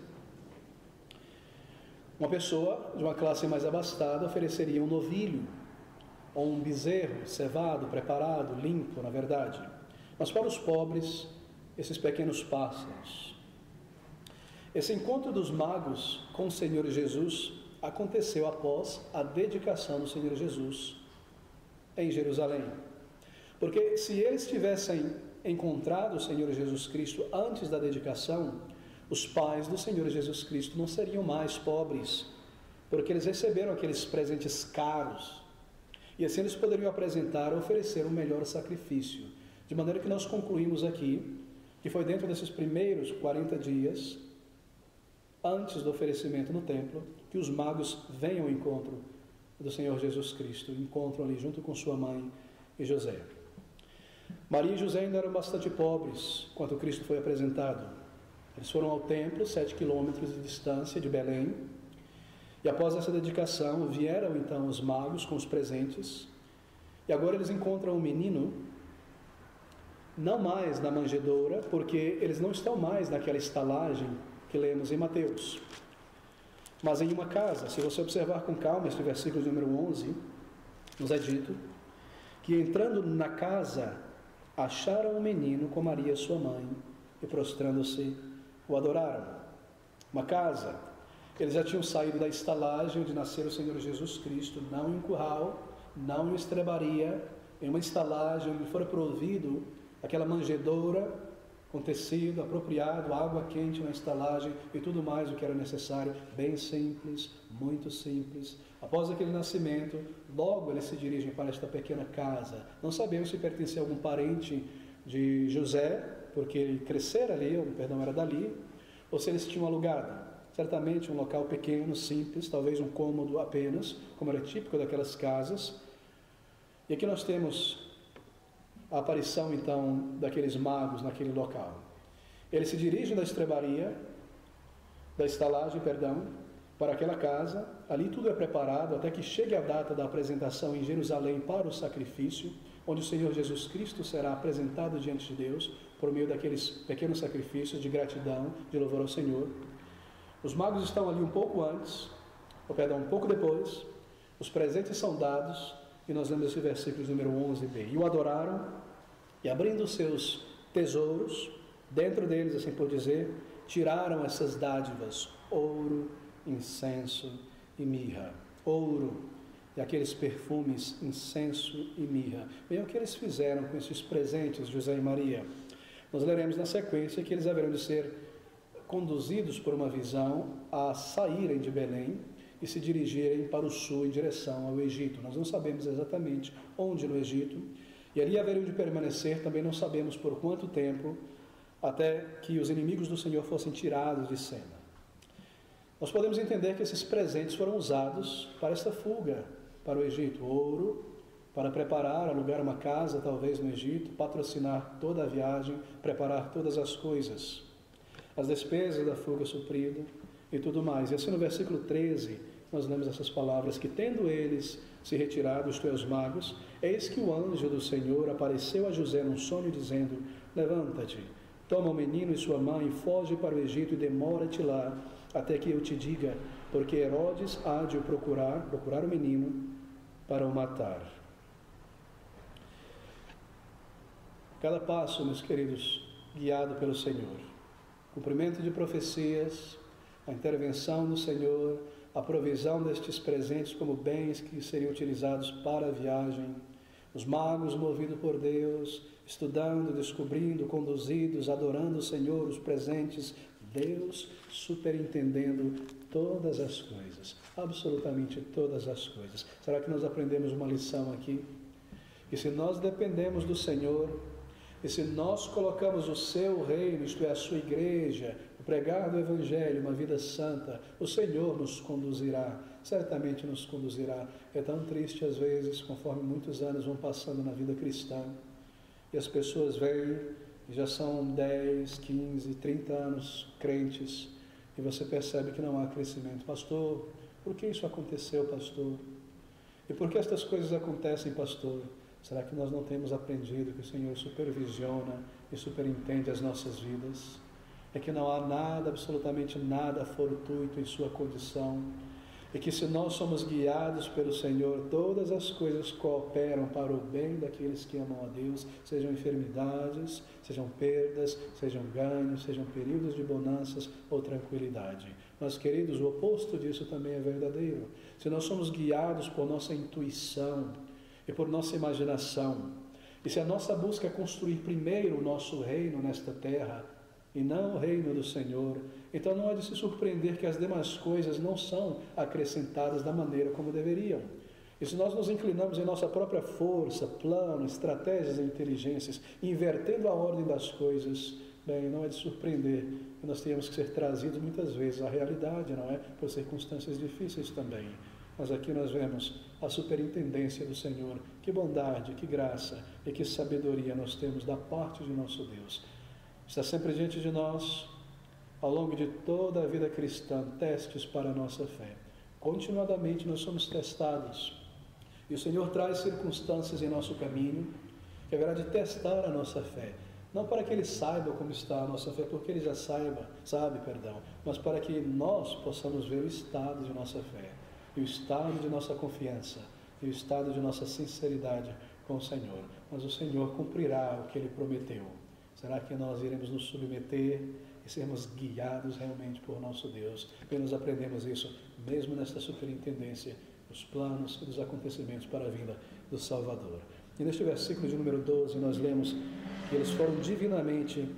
Uma pessoa de uma classe mais abastada ofereceria um novilho, ou um bezerro cevado, preparado, limpo, na verdade. Mas para os pobres, esses pequenos pássaros. Esse encontro dos magos com o Senhor Jesus aconteceu após a dedicação do Senhor Jesus em Jerusalém. Porque se eles tivessem encontrado o Senhor Jesus Cristo antes da dedicação, os pais do Senhor Jesus Cristo não seriam mais pobres, porque eles receberam aqueles presentes caros, e assim eles poderiam apresentar, oferecer um melhor sacrifício. De maneira que nós concluímos aqui, que foi dentro desses primeiros 40 dias, antes do oferecimento no templo, que os magos vêm ao encontro do Senhor Jesus Cristo, encontram ali junto com sua mãe e José. Maria e José ainda eram bastante pobres quando Cristo foi apresentado. Eles foram ao templo, 7 quilômetros de distância de Belém, e após essa dedicação vieram então os magos com os presentes, e agora eles encontram o menino, não mais na manjedoura, porque eles não estão mais naquela estalagem que lemos em Mateus, mas em uma casa. Se você observar com calma este versículo número 11, nos é dito que entrando na casa, acharam o menino com Maria sua mãe, e prostrando-se, o adoraram. Uma casa. Eles já tinham saído da estalagem onde nasceu o Senhor Jesus Cristo, não em um curral, não em uma estrebaria, em uma estalagem onde foi provido aquela manjedoura com tecido apropriado, água quente na estalagem e tudo mais o que era necessário, bem simples, muito simples. Após aquele nascimento, logo eles se dirigem para esta pequena casa. Não sabemos se pertencia a algum parente de José, porque ele crescera ali, era dali, ou se eles tinham alugado. Certamente um local pequeno, simples, talvez um cômodo apenas, como era típico daquelas casas. E aqui nós temos a aparição então daqueles magos naquele local. Eles se dirigem da estalagem, para aquela casa. Ali tudo é preparado até que chegue a data da apresentação em Jerusalém para o sacrifício, onde o Senhor Jesus Cristo será apresentado diante de Deus por meio daqueles pequenos sacrifícios de gratidão, de louvor ao Senhor. Os magos estão ali um pouco depois, os presentes são dados, e nós lemos esse versículo número 11b. E o adoraram, e abrindo os seus tesouros, dentro deles, assim por dizer, tiraram essas dádivas, ouro, incenso e mirra. Ouro e aqueles perfumes, incenso e mirra. Bem, o que eles fizeram com esses presentes, José e Maria? Nós leremos na sequência que eles haverão de ser conduzidos por uma visão a saírem de Belém e se dirigirem para o sul em direção ao Egito. Nós não sabemos exatamente onde no Egito, e ali haveriam de permanecer, também não sabemos por quanto tempo, até que os inimigos do Senhor fossem tirados de cena. Nós podemos entender que esses presentes foram usados para esta fuga para o Egito. Ouro, para preparar, alugar uma casa talvez no Egito, patrocinar toda a viagem, preparar todas as coisas, as despesas da fuga suprida e tudo mais. E assim no versículo 13, nós lemos essas palavras, que tendo eles se retirado, os teus magos, eis que o anjo do Senhor apareceu a José num sonho, dizendo: levanta-te, toma o menino e sua mãe, foge para o Egito e demora-te lá, até que eu te diga, porque Herodes há de o procurar o menino para o matar. Cada passo, meus queridos, guiado pelo Senhor. Cumprimento de profecias, a intervenção do Senhor, a provisão destes presentes como bens que seriam utilizados para a viagem, os magos movidos por Deus, estudando, descobrindo, conduzidos, adorando o Senhor, os presentes, Deus superintendendo todas as coisas, absolutamente todas as coisas. Será que nós aprendemos uma lição aqui? E se nós dependemos do Senhor, e se nós colocamos o seu reino, isto é, a sua igreja, o pregar do Evangelho, uma vida santa, o Senhor nos conduzirá, certamente nos conduzirá. É tão triste às vezes, conforme muitos anos vão passando na vida cristã, e as pessoas vêm e já são 10, 15, 30 anos crentes, e você percebe que não há crescimento. Pastor, por que isso aconteceu, pastor? E por que estas coisas acontecem, pastor? Será que nós não temos aprendido que o Senhor supervisiona e superintende as nossas vidas? É que não há nada, absolutamente nada fortuito em sua condição. E que se nós somos guiados pelo Senhor, todas as coisas cooperam para o bem daqueles que amam a Deus, sejam enfermidades, sejam perdas, sejam ganhos, sejam períodos de bonanças ou tranquilidade. Mas, queridos, o oposto disso também é verdadeiro. Se nós somos guiados por nossa intuição e por nossa imaginação, e se a nossa busca é construir primeiro o nosso reino nesta terra, e não o reino do Senhor, então não há de se surpreender que as demais coisas não são acrescentadas da maneira como deveriam. E se nós nos inclinamos em nossa própria força, plano, estratégias e inteligências, invertendo a ordem das coisas, bem, não é de surpreender que nós tenhamos que ser trazidos muitas vezes à realidade, não é? Por circunstâncias difíceis também. Mas aqui nós vemos a superintendência do Senhor. Que bondade, que graça e que sabedoria nós temos da parte de nosso Deus. Está sempre diante de nós, ao longo de toda a vida cristã, testes para a nossa fé. Continuadamente nós somos testados. E o Senhor traz circunstâncias em nosso caminho que haverá de testar a nossa fé. Não para que Ele saiba como está a nossa fé, porque Ele já sabe, mas para que nós possamos ver o estado de nossa fé, e o estado de nossa confiança, e o estado de nossa sinceridade com o Senhor. Mas o Senhor cumprirá o que Ele prometeu. Será que nós iremos nos submeter e sermos guiados realmente por nosso Deus? E nós aprendemos isso mesmo nesta superintendência, os planos e os acontecimentos para a vinda do Salvador. E neste versículo de número 12 nós lemos que eles foram divinamente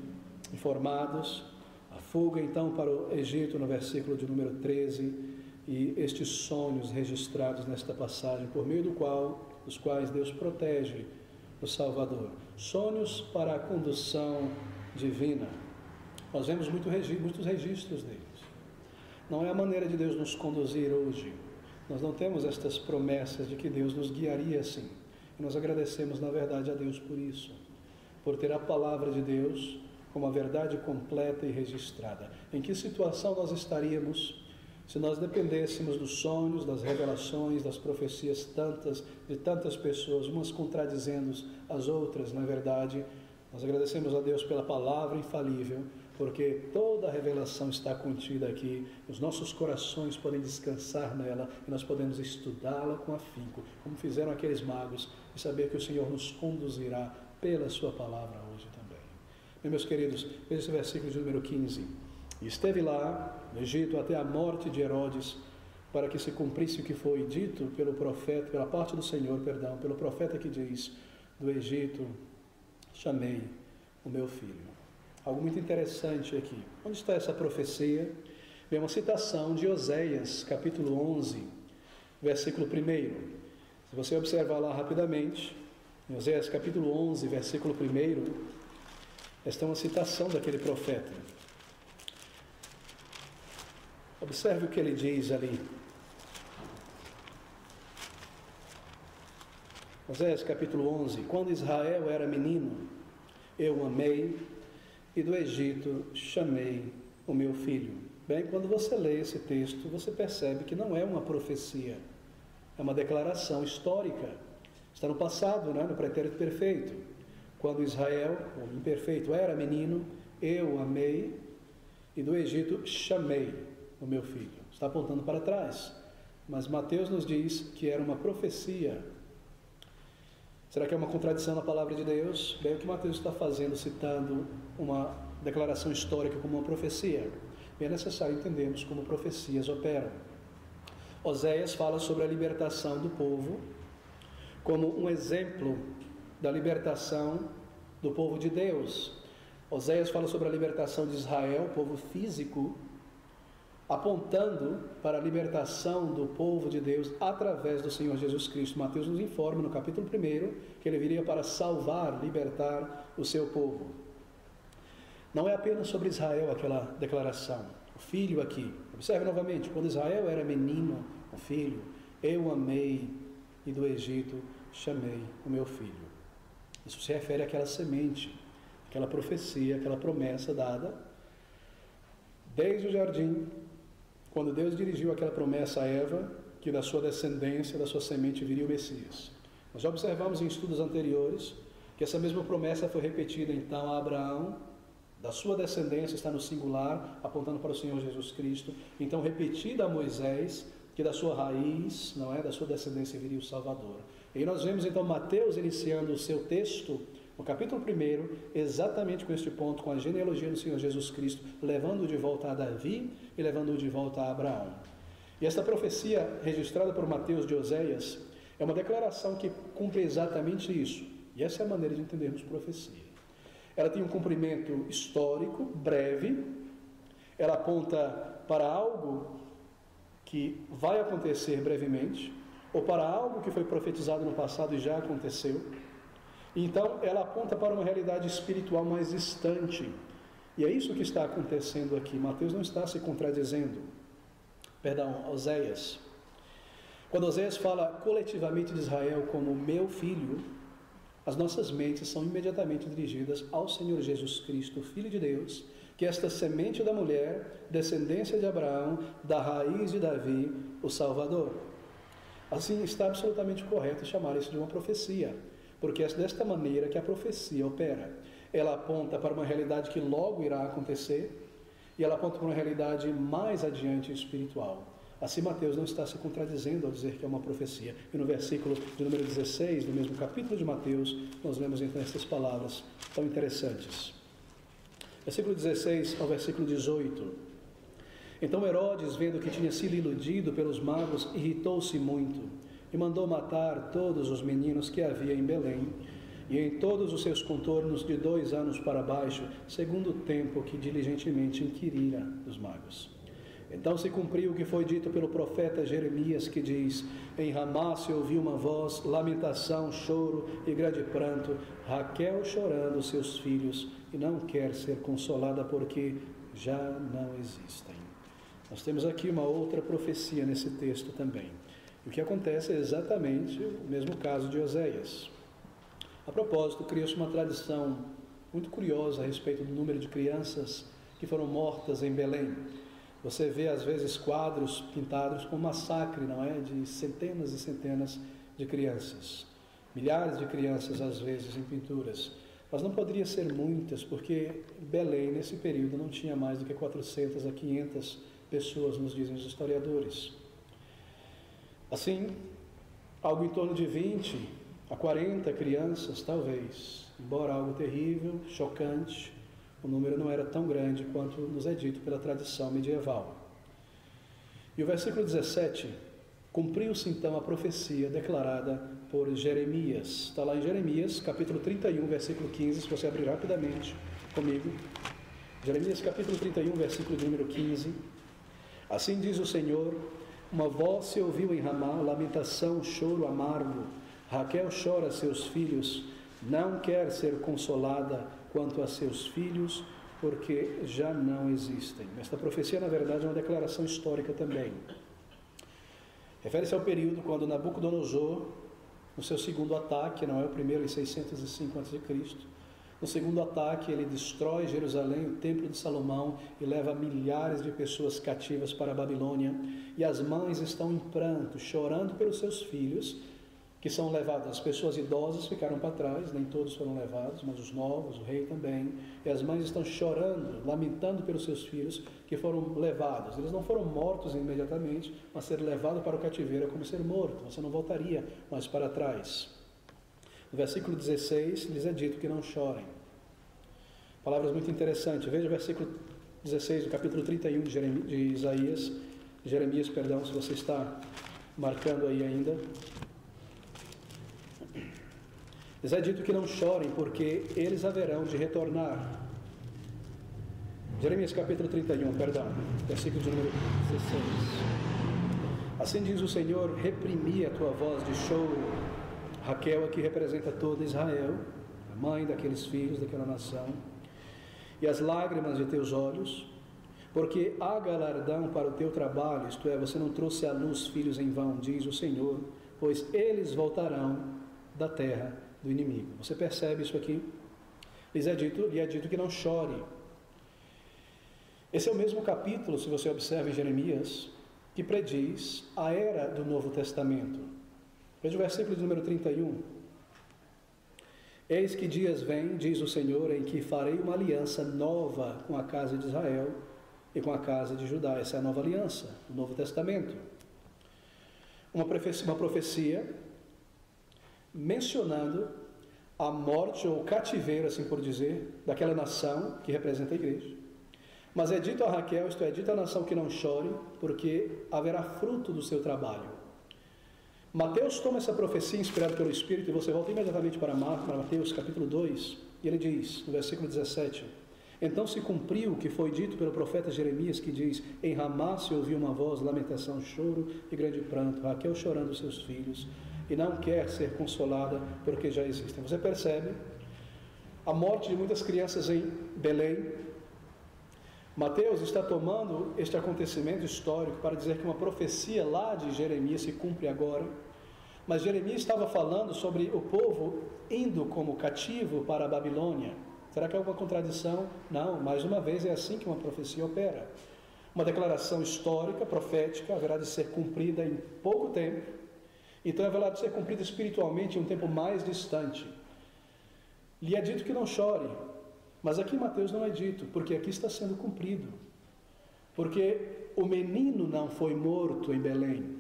informados, a fuga então para o Egito no versículo de número 13, e estes sonhos registrados nesta passagem, por meio dos quais Deus protege o Salvador. Sonhos para a condução divina. Nós vemos muitos registros deles. Não é a maneira de Deus nos conduzir hoje. Nós não temos estas promessas de que Deus nos guiaria assim. E nós agradecemos, na verdade, a Deus por isso. Por ter a palavra de Deus como a verdade completa e registrada. Em que situação nós estaríamos se nós dependêssemos dos sonhos, das revelações, das profecias de tantas pessoas, umas contradizendo as outras? Na verdade, nós agradecemos a Deus pela palavra infalível, porque toda a revelação está contida aqui, os nossos corações podem descansar nela e nós podemos estudá-la com afinco, como fizeram aqueles magos, e saber que o Senhor nos conduzirá pela sua palavra hoje também. Bem, meus queridos, veja esse versículo de número 15. E esteve lá, no Egito, até a morte de Herodes, para que se cumprisse o que foi dito pelo profeta, pela parte do Senhor, pelo profeta que diz: do Egito chamei o meu filho. Algo muito interessante aqui. Onde está essa profecia? Vem uma citação de Oséias, capítulo 11, versículo 1. Se você observar lá rapidamente, em Oséias, capítulo 11, versículo 1, esta é uma citação daquele profeta. Observe o que ele diz ali. Oséias capítulo 11. Quando Israel era menino, eu o amei, e do Egito chamei o meu filho. Bem, quando você lê esse texto, você percebe que não é uma profecia, é uma declaração histórica. Está no passado, no pretérito perfeito. Quando Israel, o imperfeito, era menino, eu o amei, e do Egito chamei o meu filho. Está apontando para trás. Mas Mateus nos diz que era uma profecia. Será que é uma contradição na palavra de Deus? Bem, o que Mateus está fazendo, citando uma declaração histórica como uma profecia? Bem, é necessário entendermos como profecias operam. Oséias fala sobre a libertação do povo como um exemplo da libertação do povo de Deus. Oséias fala sobre a libertação de Israel, o povo físico, apontando para a libertação do povo de Deus através do Senhor Jesus Cristo. Mateus nos informa no capítulo 1 que ele viria para salvar, libertar o seu povo. Não é apenas sobre Israel aquela declaração. O filho aqui, observe novamente, quando Israel era menino, o filho, eu amei, e do Egito chamei o meu filho. Isso se refere àquela semente, aquela profecia, aquela promessa dada desde o jardim, quando Deus dirigiu aquela promessa a Eva, que da sua descendência, da sua semente, viria o Messias. Nós já observamos em estudos anteriores que essa mesma promessa foi repetida então a Abraão, da sua descendência, está no singular, apontando para o Senhor Jesus Cristo, então repetida a Moisés, que da sua raiz, da sua descendência, viria o Salvador. E nós vemos então Mateus iniciando o seu texto, no capítulo 1, exatamente com este ponto, com a genealogia do Senhor Jesus Cristo, levando-o de volta a Davi e levando-o de volta a Abraão. E esta profecia registrada por Mateus de Oséias é uma declaração que cumpre exatamente isso. E essa é a maneira de entendermos profecia. ela tem um cumprimento histórico, breve, ela aponta para algo que vai acontecer brevemente, ou para algo que foi profetizado no passado e já aconteceu. Então, ela aponta para uma realidade espiritual mais distante. E é isso que está acontecendo aqui. Mateus não está se contradizendo. Oséias. Quando Oséias fala coletivamente de Israel como meu filho, as nossas mentes são imediatamente dirigidas ao Senhor Jesus Cristo, Filho de Deus, que é esta semente da mulher, descendência de Abraão, da raiz de Davi, o Salvador. Assim, está absolutamente correto chamar isso de uma profecia, porque é desta maneira que a profecia opera. Ela aponta para uma realidade que logo irá acontecer, e ela aponta para uma realidade mais adiante espiritual. Assim, Mateus não está se contradizendo ao dizer que é uma profecia. E no versículo de número 16, do mesmo capítulo de Mateus, nós lemos então estas palavras tão interessantes. Versículo 16 ao versículo 18. Então Herodes, vendo que tinha sido iludido pelos magos, irritou-se muito e mandou matar todos os meninos que havia em Belém e em todos os seus contornos de 2 anos para baixo, segundo o tempo que diligentemente inquirira dos magos. Então se cumpriu o que foi dito pelo profeta Jeremias, que diz: em Ramá se ouviu uma voz, lamentação, choro e grande pranto, Raquel chorando seus filhos, e não quer ser consolada porque já não existem. Nós temos aqui uma outra profecia nesse texto também. E o que acontece é exatamente o mesmo caso de Oséias. A propósito, criou-se uma tradição muito curiosa a respeito do número de crianças que foram mortas em Belém. Você vê, às vezes, quadros pintados com massacre, não é? De centenas e centenas de crianças. Milhares de crianças, às vezes, em pinturas. Mas não poderia ser muitas, porque Belém, nesse período, não tinha mais do que 400 a 500 pessoas, nos dizem os historiadores. Assim, algo em torno de 20 a 40 crianças, talvez. Embora algo terrível, chocante, o número não era tão grande quanto nos é dito pela tradição medieval. E o versículo 17, cumpriu-se então a profecia declarada por Jeremias. Está lá em Jeremias, capítulo 31, versículo 15, se você abrir rapidamente comigo. Jeremias, capítulo 31, versículo de número 15. Assim diz o Senhor: uma voz se ouviu em Ramá, lamentação, choro amargo. Raquel chora seus filhos, não quer ser consolada quanto a seus filhos, porque já não existem. Esta profecia, na verdade, é uma declaração histórica também. Refere-se ao período quando Nabucodonosor, no seu segundo ataque, não é o primeiro em 605 a.C., no segundo ataque ele destrói Jerusalém, o templo de Salomão, e leva milhares de pessoas cativas para a Babilônia, e as mães estão em pranto, chorando pelos seus filhos, que são levados. As pessoas idosas ficaram para trás, nem todos foram levados, mas os novos, o rei também, e as mães estão chorando, lamentando pelos seus filhos que foram levados. Eles não foram mortos imediatamente, mas ser levado para o cativeiro é como ser morto, você não voltaria mais para trás. No versículo 16, lhes é dito que não chorem. Palavras muito interessantes. Veja o versículo 16 do capítulo 31 de Jeremias, se você está marcando aí ainda. Lhes é dito que não chorem, porque eles haverão de retornar. Jeremias capítulo 31, versículo de número 16. Assim diz o Senhor: reprimi a tua voz de choro. Raquel aqui representa toda Israel, a mãe daqueles filhos, daquela nação, e as lágrimas de teus olhos, porque há galardão para o teu trabalho, isto é, você não trouxe à luz filhos em vão, diz o Senhor, pois eles voltarão da terra do inimigo. Você percebe isso aqui? Lhe é dito que não chore. Esse é o mesmo capítulo, se você observa em Jeremias, que prediz a era do Novo Testamento. Veja o versículo de número 31. Eis que dias vêm, diz o Senhor, em que farei uma aliança nova com a casa de Israel e com a casa de Judá. Essa é a nova aliança, o Novo Testamento. Uma profecia mencionando a morte ou o cativeiro, assim por dizer, daquela nação que representa a igreja. Mas é dito a Raquel, isto é, dito à nação que não chore, porque haverá fruto do seu trabalho. Mateus toma essa profecia inspirada pelo Espírito, e você volta imediatamente para Mateus capítulo 2, e ele diz, no versículo 17: então se cumpriu o que foi dito pelo profeta Jeremias, que diz: em Ramá se ouviu uma voz, lamentação, choro e grande pranto, Raquel chorando os seus filhos, e não quer ser consolada porque já existem. Você percebe a morte de muitas crianças em Belém. Mateus está tomando este acontecimento histórico para dizer que uma profecia lá de Jeremias se cumpre agora, mas Jeremias estava falando sobre o povo indo como cativo para a Babilônia. Será que há alguma contradição? Não, mais uma vez é assim que uma profecia opera. Uma declaração histórica, profética, haverá de ser cumprida em pouco tempo, então haverá de ser cumprida espiritualmente em um tempo mais distante. Lhe é dito que não chore, mas aqui em Mateus não é dito, porque aqui está sendo cumprido. Porque o menino não foi morto em Belém,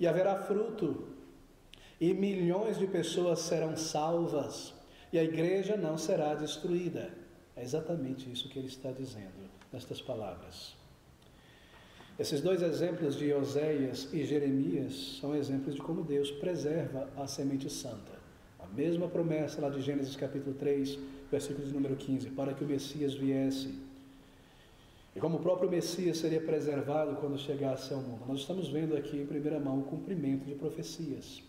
e haverá fruto, e milhões de pessoas serão salvas, e a igreja não será destruída. É exatamente isso que ele está dizendo nestas palavras. Esses dois exemplos de Oséias e Jeremias são exemplos de como Deus preserva a semente santa. A mesma promessa lá de Gênesis capítulo 3, versículo de número 15, para que o Messias viesse. E como o próprio Messias seria preservado quando chegasse ao mundo. Nós estamos vendo aqui em primeira mão o cumprimento de profecias.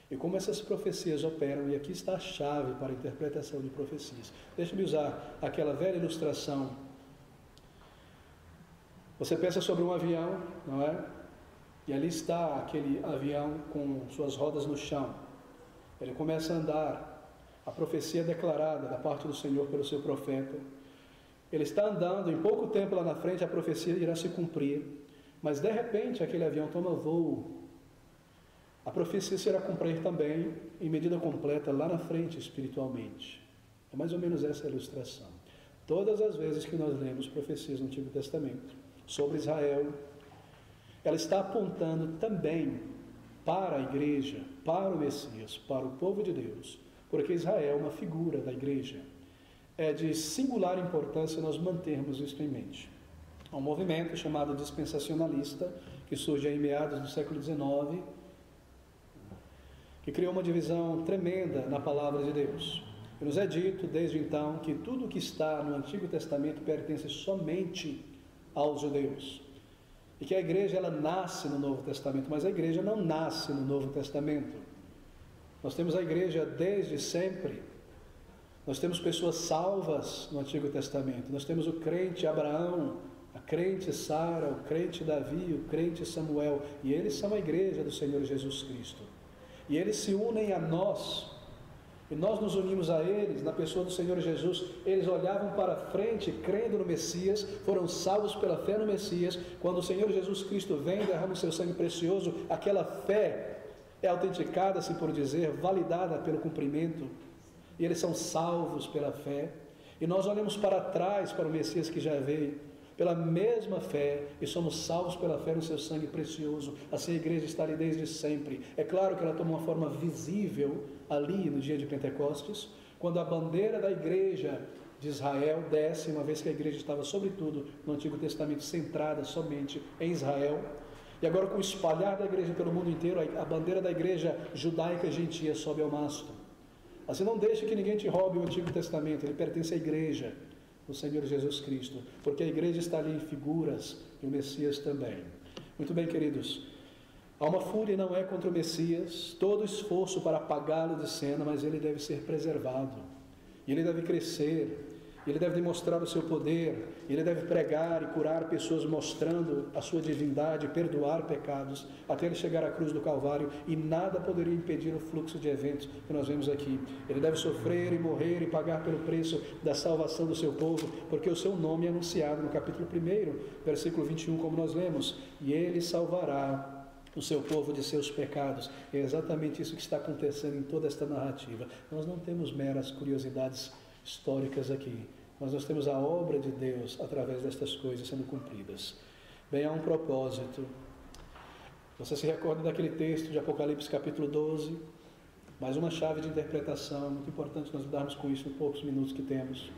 E como essas profecias operam, e aqui está a chave para a interpretação de profecias. Deixa-me usar aquela velha ilustração. Você pensa sobre um avião, não é? E ali está aquele avião com suas rodas no chão. Ele começa a andar. A profecia declarada da parte do Senhor pelo seu profeta. Ele está andando, em pouco tempo lá na frente a profecia irá se cumprir. Mas de repente aquele avião toma voo. A profecia será cumprir também em medida completa lá na frente espiritualmente. É mais ou menos essa a ilustração. Todas as vezes que nós lemos profecias no Antigo Testamento sobre Israel, ela está apontando também para a igreja, para o Messias, para o povo de Deus, porque Israel é uma figura da igreja. É de singular importância nós mantermos isso em mente. Há um movimento chamado dispensacionalista, que surge em meados do século XIX, que criou uma divisão tremenda na palavra de Deus. E nos é dito desde então que tudo o que está no Antigo Testamento pertence somente aos judeus. E que a igreja ela nasce no Novo Testamento, mas a igreja não nasce no Novo Testamento. Nós temos a igreja desde sempre. Nós temos pessoas salvas no Antigo Testamento. Nós temos o crente Abraão, a crente Sara, o crente Davi, o crente Samuel. E eles são a igreja do Senhor Jesus Cristo. E eles se unem a nós, e nós nos unimos a eles, na pessoa do Senhor Jesus. Eles olhavam para frente, crendo no Messias, foram salvos pela fé no Messias. Quando o Senhor Jesus Cristo vem e derrama o seu sangue precioso, aquela fé é autenticada, assim por dizer, validada pelo cumprimento, e eles são salvos pela fé. E nós olhamos para trás, para o Messias que já veio, pela mesma fé, e somos salvos pela fé no seu sangue precioso. Assim a igreja está ali desde sempre. É claro que ela toma uma forma visível ali no dia de Pentecostes, quando a bandeira da igreja de Israel desce, uma vez que a igreja estava sobretudo no Antigo Testamento centrada somente em Israel. E agora, com o espalhar da igreja pelo mundo inteiro, a bandeira da igreja judaica gentia sobe ao mastro. Assim, não deixe que ninguém te roube o Antigo Testamento, ele pertence à igreja do Senhor Jesus Cristo, porque a igreja está ali em figuras, e o Messias também. Muito bem, queridos, há uma fúria, não é contra o Messias, todo esforço para apagá-lo de cena, mas ele deve ser preservado, e ele deve crescer, ele deve demonstrar o seu poder, ele deve pregar e curar pessoas, mostrando a sua divindade, perdoar pecados, até ele chegar à cruz do Calvário, e nada poderia impedir o fluxo de eventos que nós vemos aqui. Ele deve sofrer e morrer e pagar pelo preço da salvação do seu povo, porque o seu nome é anunciado no capítulo 1, versículo 21, como nós lemos, e ele salvará o seu povo de seus pecados. É exatamente isso que está acontecendo em toda esta narrativa. Nós não temos meras curiosidades históricas aqui, mas nós temos a obra de Deus através destas coisas sendo cumpridas. Bem, há um propósito. Você se recorda daquele texto de Apocalipse capítulo 12? Mais uma chave de interpretação, muito importante nós lidarmos com isso nos poucos minutos que temos.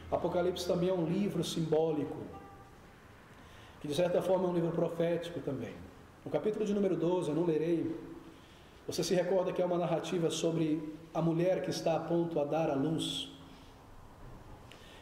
Apocalipse também é um livro simbólico, que de certa forma é um livro profético também. No capítulo de número 12, eu não lerei, você se recorda que é uma narrativa sobre a mulher que está a ponto a dar à luz.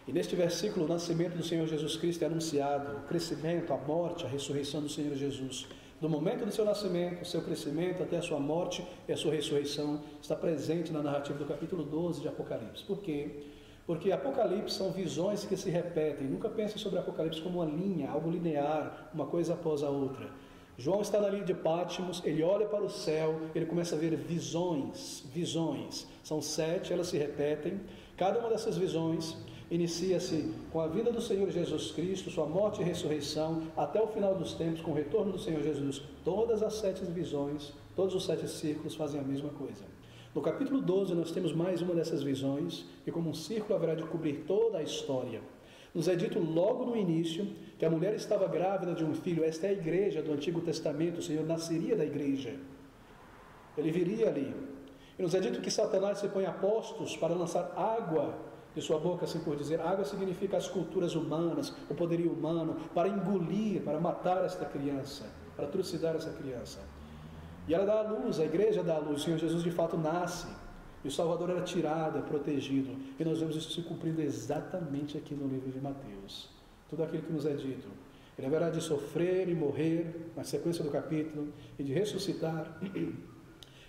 E neste versículo, o nascimento do Senhor Jesus Cristo é anunciado, o crescimento, a morte, a ressurreição do Senhor Jesus. Do momento do seu nascimento, o seu crescimento, até a sua morte e a sua ressurreição, está presente na narrativa do capítulo 12 de Apocalipse. Por quê? Porque Apocalipse são visões que se repetem. Nunca pense sobre Apocalipse como uma linha, algo linear, uma coisa após a outra. João está na ilha de Patmos, ele olha para o céu, ele começa a ver visões. São 7, elas se repetem. Cada uma dessas visões inicia-se com a vinda do Senhor Jesus Cristo, sua morte e ressurreição, até o final dos tempos, com o retorno do Senhor Jesus. Todas as 7 visões, todos os 7 círculos fazem a mesma coisa. No capítulo 12 nós temos mais uma dessas visões, que como um círculo haverá de cobrir toda a história. Nos é dito logo no início que a mulher estava grávida de um filho. Esta é a igreja do Antigo Testamento. O Senhor nasceria da igreja, ele viria ali. E nos é dito que Satanás se põe a postos para lançar água de sua boca, assim por dizer. Água significa as culturas humanas, o poderio humano, para engolir, para matar esta criança, para trucidar essa criança. E ela dá à luz, a igreja dá à luz. O Senhor Jesus de fato nasce, e o Salvador era tirado, é protegido. E nós vemos isso se cumprindo exatamente aqui no livro de Mateus. Tudo aquilo que nos é dito. Ele haverá de sofrer e morrer, na sequência do capítulo, e de ressuscitar.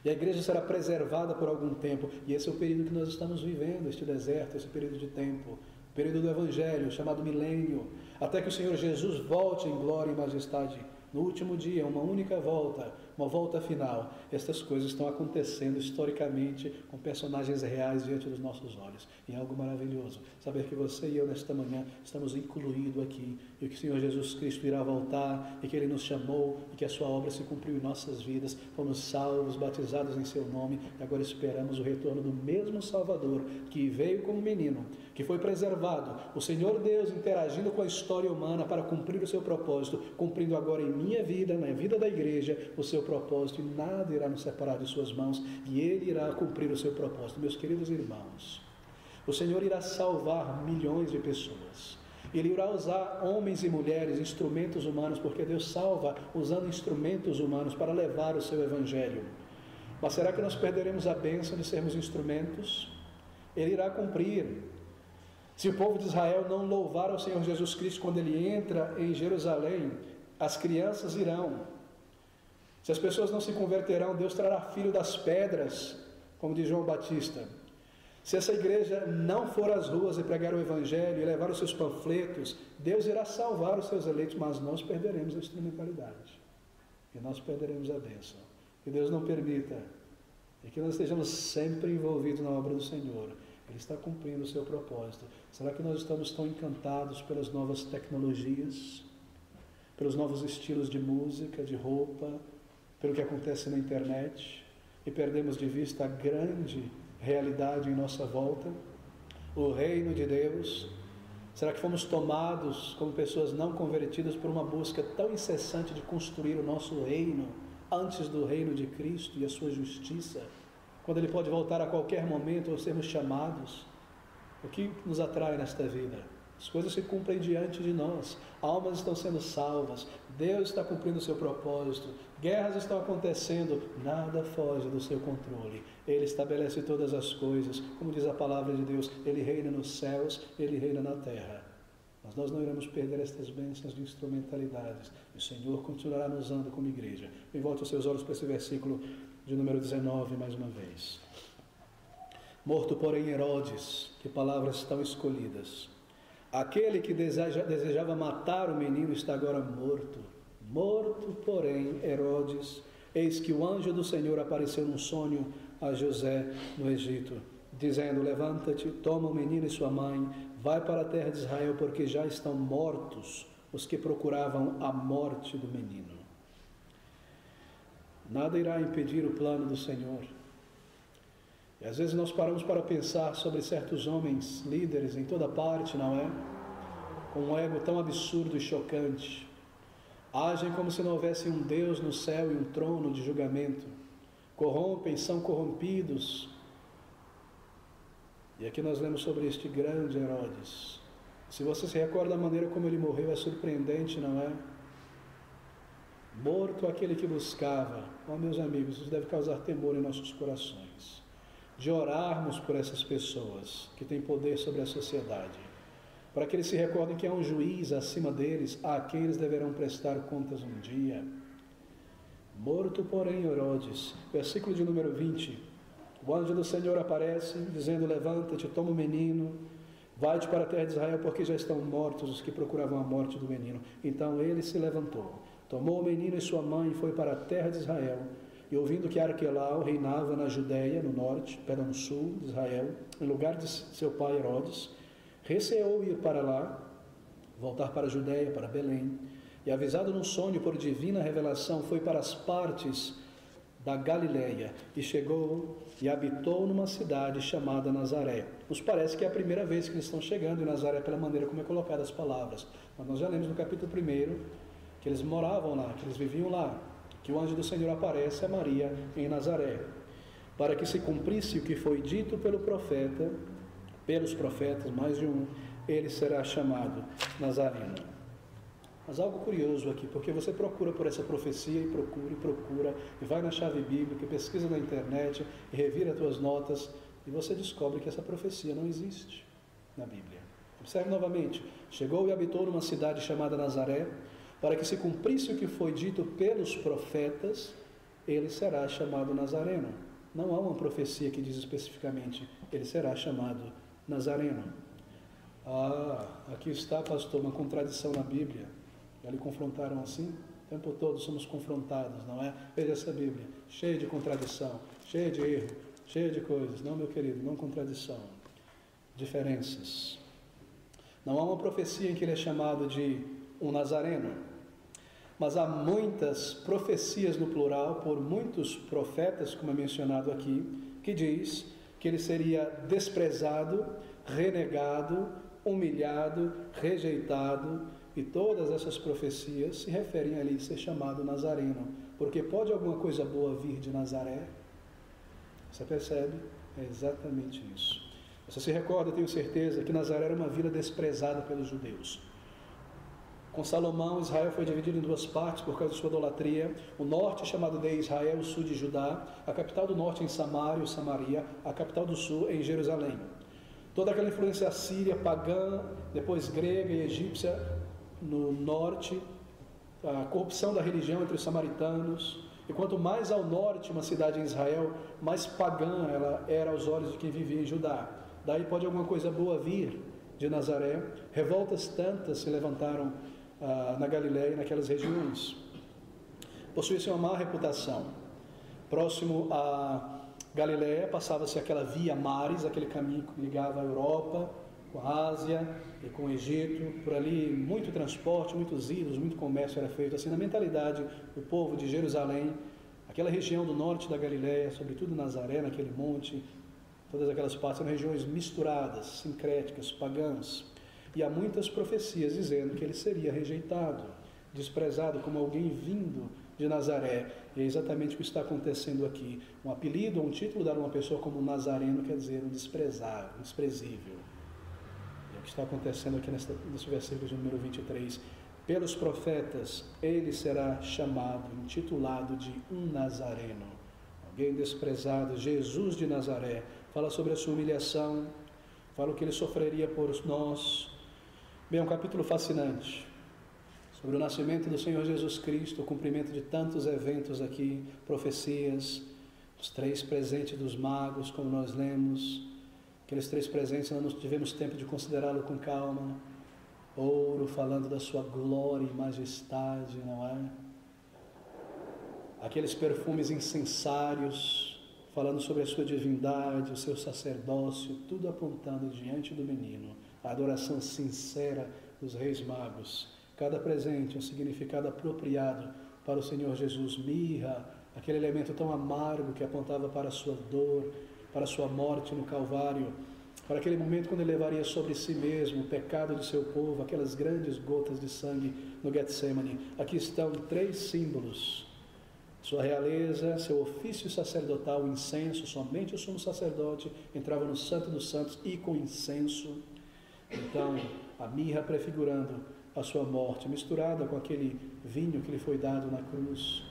E a igreja será preservada por algum tempo. E esse é o período que nós estamos vivendo, este deserto, esse período de tempo. O período do Evangelho, chamado milênio. Até que o Senhor Jesus volte em glória e majestade. No último dia, uma única volta, uma volta final. Estas coisas estão acontecendo historicamente com personagens reais diante dos nossos olhos. E é algo maravilhoso saber que você e eu nesta manhã estamos incluídos aqui, e que o Senhor Jesus Cristo irá voltar, e que Ele nos chamou, e que a sua obra se cumpriu em nossas vidas. Fomos salvos, batizados em seu nome, e agora esperamos o retorno do mesmo Salvador que veio como menino, que foi preservado, o Senhor Deus interagindo com a história humana para cumprir o seu propósito, cumprindo agora em minha vida, na vida da igreja, o seu propósito, e nada irá nos separar de suas mãos, e Ele irá cumprir o seu propósito. Meus queridos irmãos, o Senhor irá salvar milhões de pessoas. Ele irá usar homens e mulheres, instrumentos humanos, porque Deus salva usando instrumentos humanos para levar o seu evangelho. Mas será que nós perderemos a bênção de sermos instrumentos? Ele irá cumprir. Se o povo de Israel não louvar ao Senhor Jesus Cristo quando ele entra em Jerusalém, as crianças irão. Se as pessoas não se converterão, Deus trará filho das pedras, como diz João Batista. Se essa igreja não for às ruas e pregar o evangelho e levar os seus panfletos, Deus irá salvar os seus eleitos, mas nós perderemos a instrumentalidade. E nós perderemos a bênção. Que Deus não permita, e que nós estejamos sempre envolvidos na obra do Senhor. Ele está cumprindo o seu propósito. Será que nós estamos tão encantados pelas novas tecnologias, pelos novos estilos de música, de roupa, pelo que acontece na internet, e perdemos de vista a grande realidade em nossa volta, o reino de Deus? Será que fomos tomados como pessoas não convertidas por uma busca tão incessante de construir o nosso reino antes do reino de Cristo e a sua justiça, quando Ele pode voltar a qualquer momento ou sermos chamados? O que nos atrai nesta vida? As coisas se cumprem diante de nós, almas estão sendo salvas, Deus está cumprindo o seu propósito, guerras estão acontecendo, nada foge do seu controle. Ele estabelece todas as coisas, como diz a palavra de Deus, Ele reina nos céus, Ele reina na terra. Mas nós não iremos perder estas bênçãos de instrumentalidades, o Senhor continuará nos usando como igreja. E volte os seus olhos para esse versículo de número 19 mais uma vez. Morto, porém, Herodes, que palavras tão escolhidas. Aquele que desejava matar o menino está agora morto. Morto, porém, Herodes, eis que o anjo do Senhor apareceu num sonho a José no Egito, dizendo: levanta-te, toma o menino e sua mãe, vai para a terra de Israel, porque já estão mortos os que procuravam a morte do menino. Nada irá impedir o plano do Senhor. E às vezes nós paramos para pensar sobre certos homens, líderes em toda parte, não é? Com um ego tão absurdo e chocante. Agem como se não houvesse um Deus no céu e um trono de julgamento. Corrompem, são corrompidos. E aqui nós lemos sobre este grande Herodes. Se você se recorda da maneira como ele morreu, é surpreendente, não é? Morto aquele que buscava. Meus amigos, isso deve causar temor em nossos corações, de orarmos por essas pessoas que têm poder sobre a sociedade, para que eles se recordem que há um juiz acima deles, a quem eles deverão prestar contas um dia. Morto, porém, Herodes, versículo de número 20, o anjo do Senhor aparece, dizendo: levanta-te, toma o menino, vai-te para a terra de Israel, porque já estão mortos os que procuravam a morte do menino. Então ele se levantou, tomou o menino e sua mãe e foi para a terra de Israel. E ouvindo que Arquelau reinava na Judéia, no sul de Israel, em lugar de seu pai Herodes, receou ir para lá, voltar para a Judéia, para Belém, e avisado num sonho por divina revelação, foi para as partes da Galileia, e chegou e habitou numa cidade chamada Nazaré. Nos parece que é a primeira vez que eles estão chegando em Nazaré, pela maneira como é colocada as palavras. Mas nós já lemos no capítulo 1 que eles moravam lá, que eles viviam lá, que o anjo do Senhor aparece a Maria em Nazaré, para que se cumprisse o que foi dito pelos profetas, mais de um, ele será chamado Nazareno. Mas algo curioso aqui, porque você procura por essa profecia, e procura, e vai na chave bíblica, pesquisa na internet, e revira as tuas notas, e você descobre que essa profecia não existe na Bíblia. Observe novamente: chegou e habitou numa cidade chamada Nazaré, para que se cumprisse o que foi dito pelos profetas, ele será chamado Nazareno. Não há uma profecia que diz especificamente: ele será chamado Nazareno. Aqui está, pastor, uma contradição na Bíblia. Já lhe confrontaram assim? O tempo todo somos confrontados, não é? Veja essa Bíblia, cheia de contradição, cheia de erro, cheia de coisas. Não, meu querido, não contradição. Diferenças. Não há uma profecia em que ele é chamado de um Nazareno, mas há muitas profecias no plural, por muitos profetas, como é mencionado aqui, que diz que ele seria desprezado, renegado, humilhado, rejeitado. E todas essas profecias se referem a ele ser chamado Nazareno, porque pode alguma coisa boa vir de Nazaré? Você percebe? É exatamente isso. Você se recorda, tenho certeza, que Nazaré era uma vila desprezada pelos judeus. Com Salomão, Israel foi dividido em duas partes por causa de sua idolatria. O norte, chamado de Israel, o sul de Judá, a capital do norte em Samaria, ou Samaria, a capital do sul em Jerusalém. Toda aquela influência assíria, pagã, depois grega e egípcia no norte, a corrupção da religião entre os samaritanos. E quanto mais ao norte uma cidade em Israel, mais pagã ela era aos olhos de quem vivia em Judá. Daí pode alguma coisa boa vir de Nazaré. Revoltas tantas se levantaram na Galileia e naquelas regiões. Possuía-se uma má reputação. Próximo a Galileia passava-se aquela via maris, aquele caminho que ligava a Europa com a Ásia e com o Egito. Por ali muito transporte, muitos ídolos, muito comércio era feito. Assim, na mentalidade do povo de Jerusalém, aquela região do norte da Galileia, sobretudo Nazaré, naquele monte, todas aquelas partes eram regiões misturadas, sincréticas, pagãs. E há muitas profecias dizendo que ele seria rejeitado, desprezado, como alguém vindo de Nazaré. E é exatamente o que está acontecendo aqui. Um apelido, um título dado a uma pessoa como Nazareno quer dizer um desprezado, um desprezível. É o que está acontecendo aqui nesse versículo de número 23. Pelos profetas, ele será chamado, intitulado de um Nazareno. Alguém desprezado, Jesus de Nazaré. Fala sobre a sua humilhação, fala o que ele sofreria por nós. Bem, é um capítulo fascinante sobre o nascimento do Senhor Jesus Cristo, o cumprimento de tantos eventos aqui, profecias, os 3 presentes dos magos, como nós lemos. Aqueles 3 presentes, nós não tivemos tempo de considerá-lo com calma. Ouro, falando da sua glória e majestade, não é? Aqueles perfumes incensários, falando sobre a sua divindade, o seu sacerdócio, tudo apontando diante do menino. A adoração sincera dos reis magos. Cada presente um significado apropriado para o Senhor Jesus. Mirra, aquele elemento tão amargo que apontava para a sua dor, para a sua morte no Calvário, para aquele momento quando ele levaria sobre si mesmo o pecado de seu povo, aquelas grandes gotas de sangue no Getsemane. Aqui estão 3 símbolos: sua realeza, seu ofício sacerdotal, o incenso. Somente o sumo sacerdote entrava no Santo dos Santos e com incenso. Então, a mirra prefigurando a sua morte, misturada com aquele vinho que lhe foi dado na cruz.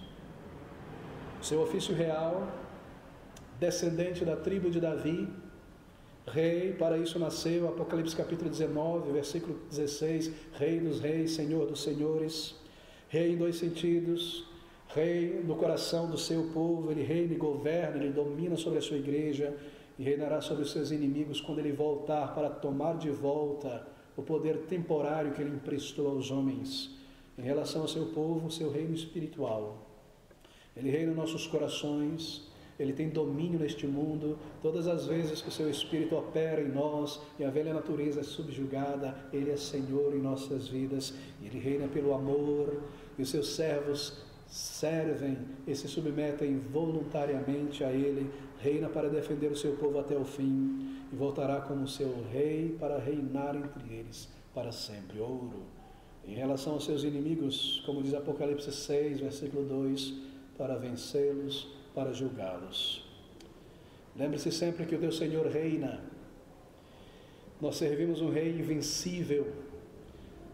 Seu ofício real, descendente da tribo de Davi, rei, para isso nasceu, Apocalipse capítulo 19, versículo 16, Rei dos reis, Senhor dos senhores, rei em dois sentidos, rei no coração do seu povo, ele reina e governa, ele domina sobre a sua igreja e reinará sobre os seus inimigos quando ele voltar para tomar de volta o poder temporário que ele emprestou aos homens. Em relação ao seu povo, seu reino espiritual. Ele reina em nossos corações, ele tem domínio neste mundo. Todas as vezes que o seu Espírito opera em nós e a velha natureza é subjugada, ele é Senhor em nossas vidas. Ele reina pelo amor e os seus servos servem e se submetem voluntariamente a ele. Reina para defender o seu povo até o fim e voltará como seu rei para reinar entre eles para sempre. Ouro. Em relação aos seus inimigos, como diz Apocalipse 6, versículo 2, para vencê-los, para julgá-los. Lembre-se sempre que o teu Senhor reina. Nós servimos um rei invencível.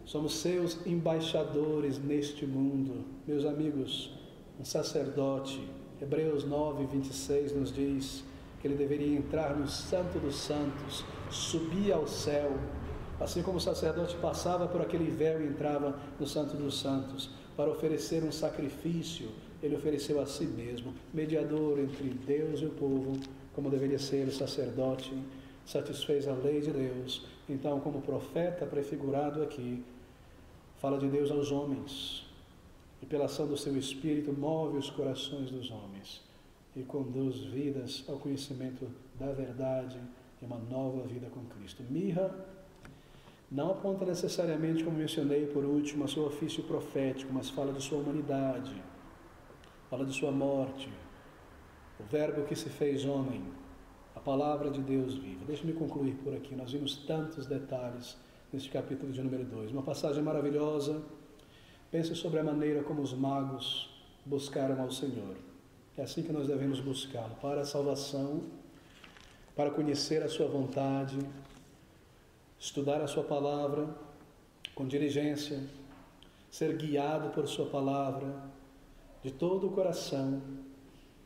Somos seus embaixadores neste mundo. Meus amigos, um sacerdote, Hebreus 9, 26 nos diz que ele deveria entrar no Santo dos Santos, subir ao céu. Assim como o sacerdote passava por aquele véu e entrava no Santo dos Santos para oferecer um sacrifício, ele ofereceu a si mesmo, mediador entre Deus e o povo, como deveria ser o sacerdote, satisfez a lei de Deus. Então, como profeta prefigurado aqui, fala de Deus aos homens e pela ação do seu Espírito move os corações dos homens e conduz vidas ao conhecimento da verdade e uma nova vida com Cristo. Mirra não aponta necessariamente, como mencionei por último, a seu ofício profético, mas fala de sua humanidade, fala de sua morte, o verbo que se fez homem, a palavra de Deus viva. Deixe-me concluir por aqui, nós vimos tantos detalhes neste capítulo de número 2, uma passagem maravilhosa. Pense sobre a maneira como os magos buscaram ao Senhor. É assim que nós devemos buscá-lo, para a salvação, para conhecer a sua vontade, estudar a sua palavra com diligência, ser guiado por sua palavra de todo o coração,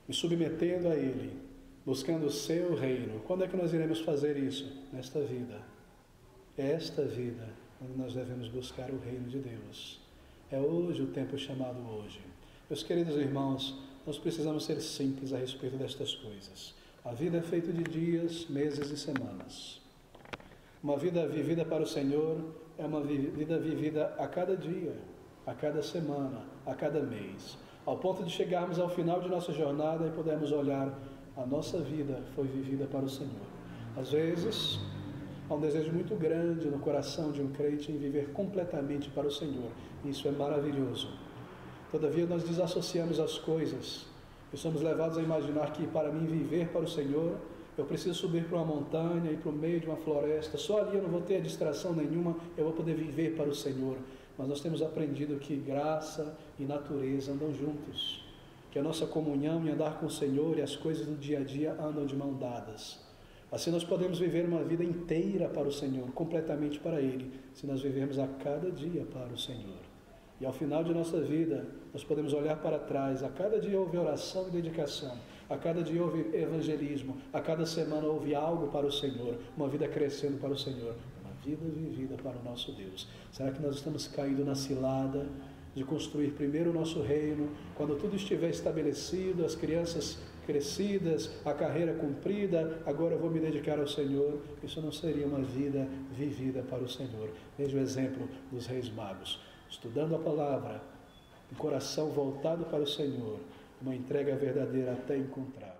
me submetendo a ele, buscando o seu reino. Quando é que nós iremos fazer isso? Nesta vida. É esta vida onde nós devemos buscar o reino de Deus. É hoje o tempo chamado hoje. Meus queridos irmãos, nós precisamos ser simples a respeito destas coisas. A vida é feita de dias, meses e semanas. Uma vida vivida para o Senhor é uma vida vivida a cada dia, a cada semana, a cada mês, ao ponto de chegarmos ao final de nossa jornada e pudermos olhar, a nossa vida foi vivida para o Senhor. Às vezes, há um desejo muito grande no coração de um crente em viver completamente para o Senhor. Isso é maravilhoso. Todavia, nós desassociamos as coisas e somos levados a imaginar que para mim viver para o Senhor, eu preciso subir para uma montanha, ir para o meio de uma floresta, só ali eu não vou ter distração nenhuma, eu vou poder viver para o Senhor. Mas nós temos aprendido que graça e natureza andam juntos, que a nossa comunhão e andar com o Senhor e as coisas do dia a dia andam de mão dadas. Assim nós podemos viver uma vida inteira para o Senhor, completamente para Ele, se nós vivermos a cada dia para o Senhor. E ao final de nossa vida, nós podemos olhar para trás, a cada dia houve oração e dedicação, a cada dia houve evangelismo, a cada semana houve algo para o Senhor, uma vida crescendo para o Senhor, uma vida vivida para o nosso Deus. Será que nós estamos caindo na cilada de construir primeiro o nosso reino, quando tudo estiver estabelecido, as crianças crescidas, a carreira cumprida, agora eu vou me dedicar ao Senhor? Isso não seria uma vida vivida para o Senhor. Veja o exemplo dos reis magos, estudando a palavra, um coração voltado para o Senhor, uma entrega verdadeira até encontrar.